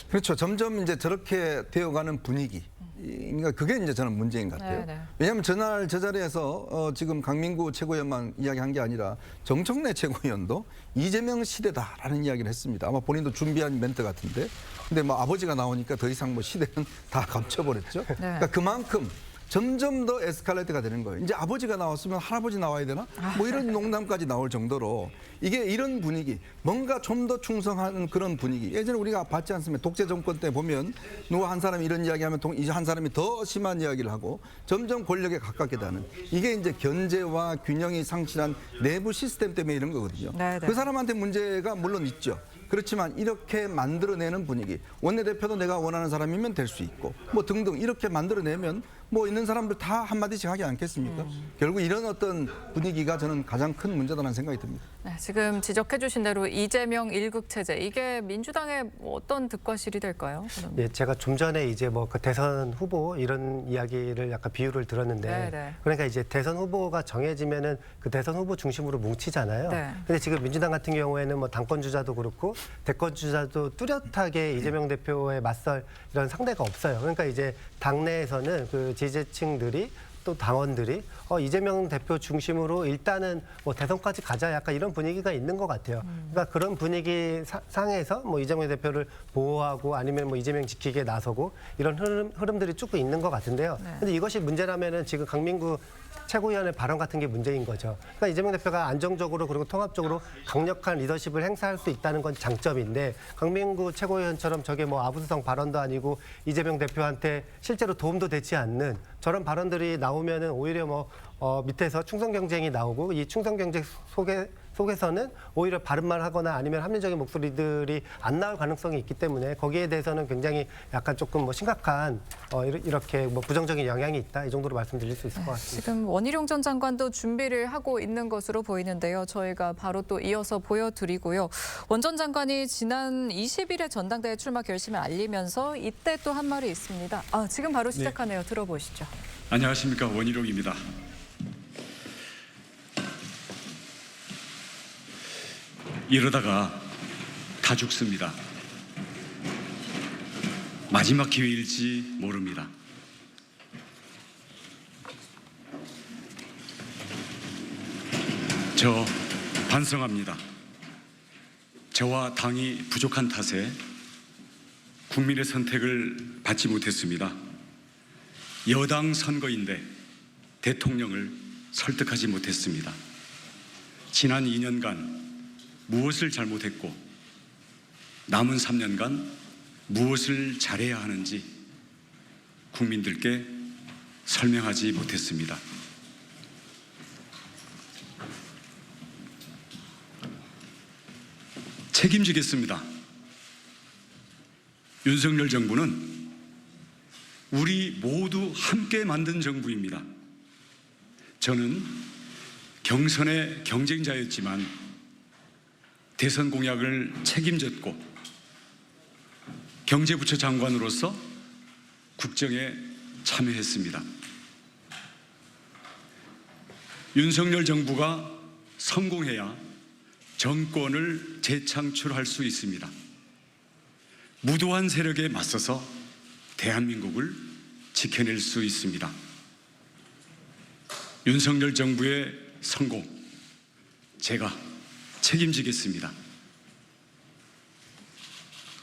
그렇죠. 점점 이제 저렇게 되어가는 분위기. 그러니까 그게 이제 저는 문제인 것 같아요. 네네. 왜냐하면 전날 저 자리에서 지금 강민구 최고위원만 이야기한 게 아니라 정청래 최고위원도 이재명 시대다라는 이야기를 했습니다. 아마 본인도 준비한 멘트 같은데. 근데 뭐 아버지가 나오니까 더 이상 뭐 시대는 다 감춰버렸죠. 네. 그러니까 그만큼 점점 더 에스컬레이트가 되는 거예요. 이제 아버지가 나왔으면 할아버지 나와야 되나? 뭐 이런 농담까지 나올 정도로 이게 이런 분위기, 뭔가 좀 더 충성하는 그런 분위기. 예전에 우리가 봤지 않습니까? 독재 정권 때 보면 누가 한 사람이 이런 이야기하면 이제 한 사람이 더 심한 이야기를 하고 점점 권력에 가깝게 되는 이게 이제 견제와 균형이 상실한 내부 시스템 때문에 이런 거거든요. 네네. 그 사람한테 문제가 물론 있죠. 그렇지만 이렇게 만들어내는 분위기, 원내대표도 내가 원하는 사람이면 될 수 있고 뭐 등등 이렇게 만들어내면 뭐 있는 사람들 다 한마디씩 하지 않겠습니까? 결국 이런 어떤 분위기가 저는 가장 큰 문제다라는 생각이 듭니다. 네, 지금 지적해 주신 대로 이재명 1극 체제, 이게 민주당의 어떤 득과 실이 될까요? 예, 제가 좀 전에 이제 뭐 그 대선 후보 이런 이야기를 약간 비유를 들었는데 네네. 그러니까 이제 대선 후보가 정해지면은 그 대선 후보 중심으로 뭉치잖아요. 네. 근데 지금 민주당 같은 경우에는 뭐 당권 주자도 그렇고 대권 주자도 뚜렷하게 이재명 대표에 맞설 이런 상대가 없어요. 그러니까 이제 당내에서는 그 지지층들이 또 당원들이 이재명 대표 중심으로 일단은 뭐 대선까지 가자 약간 이런 분위기가 있는 것 같아요. 그러니까 그런 분위기 상에서 뭐 이재명 대표를 보호하고 아니면 뭐 이재명 지키기에 나서고 이런 흐름들이 쭉 있는 것 같은데요. 근데 이것이 문제라면은 지금 강민구 최고위원의 발언 같은 게 문제인 거죠. 그러니까 이재명 대표가 안정적으로 그리고 통합적으로 강력한 리더십을 행사할 수 있다는 건 장점인데 강민구 최고위원처럼 저게 뭐 아부수성 발언도 아니고 이재명 대표한테 실제로 도움도 되지 않는 저런 발언들이 나오면은 오히려 뭐 밑에서 충성 경쟁이 나오고 이 충성 경쟁 속에서는 오히려 바른말 하거나 아니면 합리적인 목소리들이 안 나올 가능성이 있기 때문에 거기에 대해서는 굉장히 약간 조금 뭐 심각한 이렇게 뭐 부정적인 영향이 있다 이 정도로 말씀드릴 수 있을 것 같습니다. 지금 원희룡 전 장관도 준비를 하고 있는 것으로 보이는데요. 저희가 바로 또 이어서 보여드리고요. 원 전 장관이 지난 20일에 전당대회 출마 결심을 알리면서 이때 또 한 말이 있습니다. 지금 바로 시작하네요. 네. 들어보시죠. 안녕하십니까, 원희룡입니다. 이러다가 다 죽습니다. 마지막 기회일지 모릅니다. 저 반성합니다. 저와 당이 부족한 탓에 국민의 선택을 받지 못했습니다. 여당 선거인데 대통령을 설득하지 못했습니다. 지난 2년간 무엇을 잘못했고 남은 3년간 무엇을 잘해야 하는지 국민들께 설명하지 못했습니다. 책임지겠습니다. 윤석열 정부는 우리 모두 함께 만든 정부입니다. 저는 경선의 경쟁자였지만 대선 공약을 책임졌고 경제부처 장관으로서 국정에 참여했습니다. 윤석열 정부가 성공해야 정권을 재창출할 수 있습니다. 무도한 세력에 맞서서 대한민국을 지켜낼 수 있습니다. 윤석열 정부의 성공, 제가 책임지겠습니다.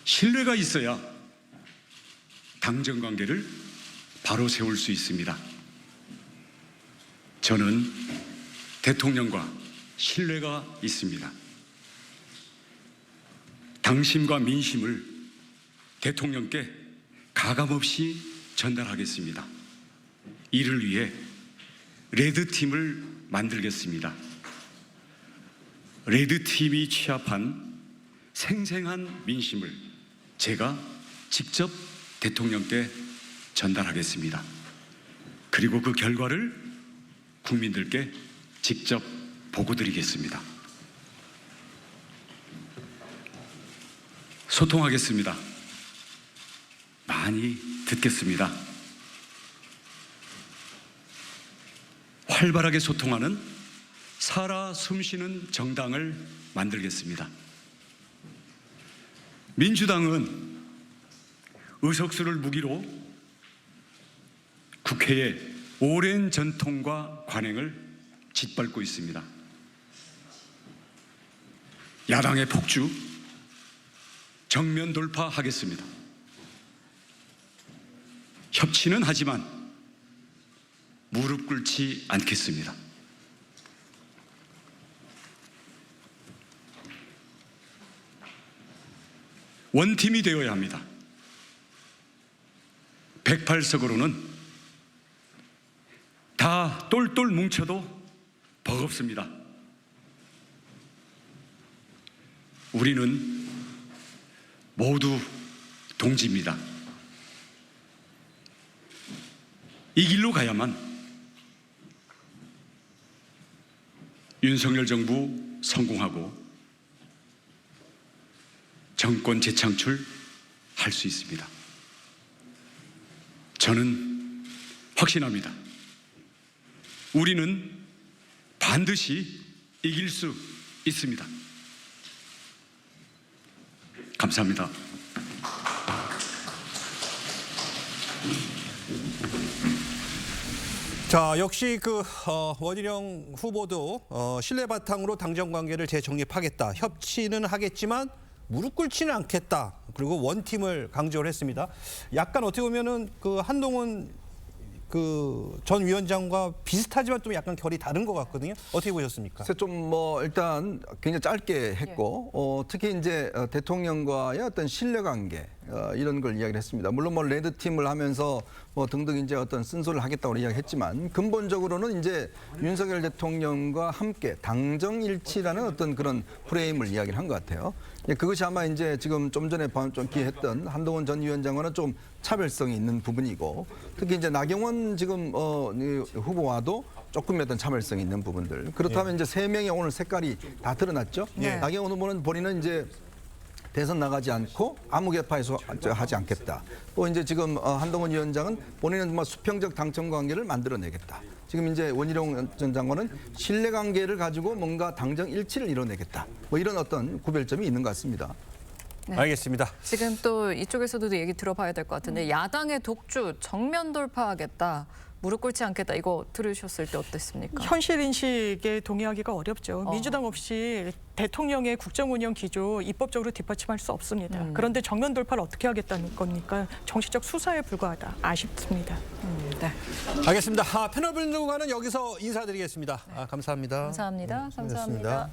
신뢰가 있어야 당정 관계를 바로 세울 수 있습니다. 저는 대통령과 신뢰가 있습니다. 당심과 민심을 대통령께 가감없이 전달하겠습니다. 이를 위해 레드팀을 만들겠습니다. 레드팀이 취합한 생생한 민심을 제가 직접 대통령께 전달하겠습니다. 그리고 그 결과를 국민들께 직접 보고드리겠습니다. 소통하겠습니다. 많이 듣겠습니다. 활발하게 소통하는 살아 숨쉬는 정당을 만들겠습니다. 민주당은 의석수를 무기로 국회의 오랜 전통과 관행을 짓밟고 있습니다. 야당의 폭주 정면 돌파하겠습니다. 협치는 하지만 무릎 꿇지 않겠습니다. 원팀이 되어야 합니다. 108석으로는 다 똘똘 뭉쳐도 버겁습니다. 우리는 모두 동지입니다. 이 길로 가야만 윤석열 정부 성공하고 정권 재창출 할 수 있습니다. 저는 확신합니다. 우리는 반드시 이길 수 있습니다. 감사합니다. 자, 역시 원희룡 후보도 신뢰 바탕으로 당정 관계를 재정립하겠다. 협치는 하겠지만 무릎 꿇지는 않겠다. 그리고 원팀을 강조를 했습니다. 약간 어떻게 보면은 한동훈 전 위원장과 비슷하지만 좀 약간 결이 다른 것 같거든요. 어떻게 보셨습니까? 그래서 좀 일단 굉장히 짧게 했고 특히 이제 대통령과의 어떤 신뢰관계 이런 걸 이야기를 했습니다. 물론 레드 팀을 하면서 등등 이제 어떤 쓴소리를 하겠다고 이야기했지만 근본적으로는 이제 윤석열 대통령과 함께 당정일치라는 어떤 그런 프레임을 이야기를 한 것 같아요. 그것이 아마 이제 지금 좀 전에 좀 기했던 한동훈 전 위원장과는 좀 차별성이 있는 부분이고 특히 이제 나경원 지금 후보와도 조금의 어떤 차별성이 있는 부분들. 그렇다면 이제 세 명의 오늘 색깔이 다 드러났죠. 나경원 후보는 본인은 이제 대선 나가지 않고 아무 개파에서 하지 않겠다. 또 이제 지금 한동훈 위원장은 본인은 정말 수평적 당청 관계를 만들어내겠다. 지금 이제 원희룡 전 장관은 신뢰관계를 가지고 뭔가 당정 일치를 이뤄내겠다. 이런 어떤 구별점이 있는 것 같습니다. 네. 알겠습니다. 지금 또 이쪽에서도 얘기 들어봐야 될 것 같은데 야당의 독주 정면 돌파하겠다. 무릎 꿇지 않겠다. 이거 들으셨을 때 어땠습니까? 현실 인식에 동의하기가 어렵죠. 민주당 없이 대통령의 국정 운영 기조 입법적으로 뒷받침할 수 없습니다. 그런데 정면 돌파를 어떻게 하겠다는 겁니까? 정치적 수사에 불과하다. 아쉽습니다. 네. 알겠습니다. 패널 분들과는 여기서 인사드리겠습니다. 감사합니다. 감사합니다. 감사합니다.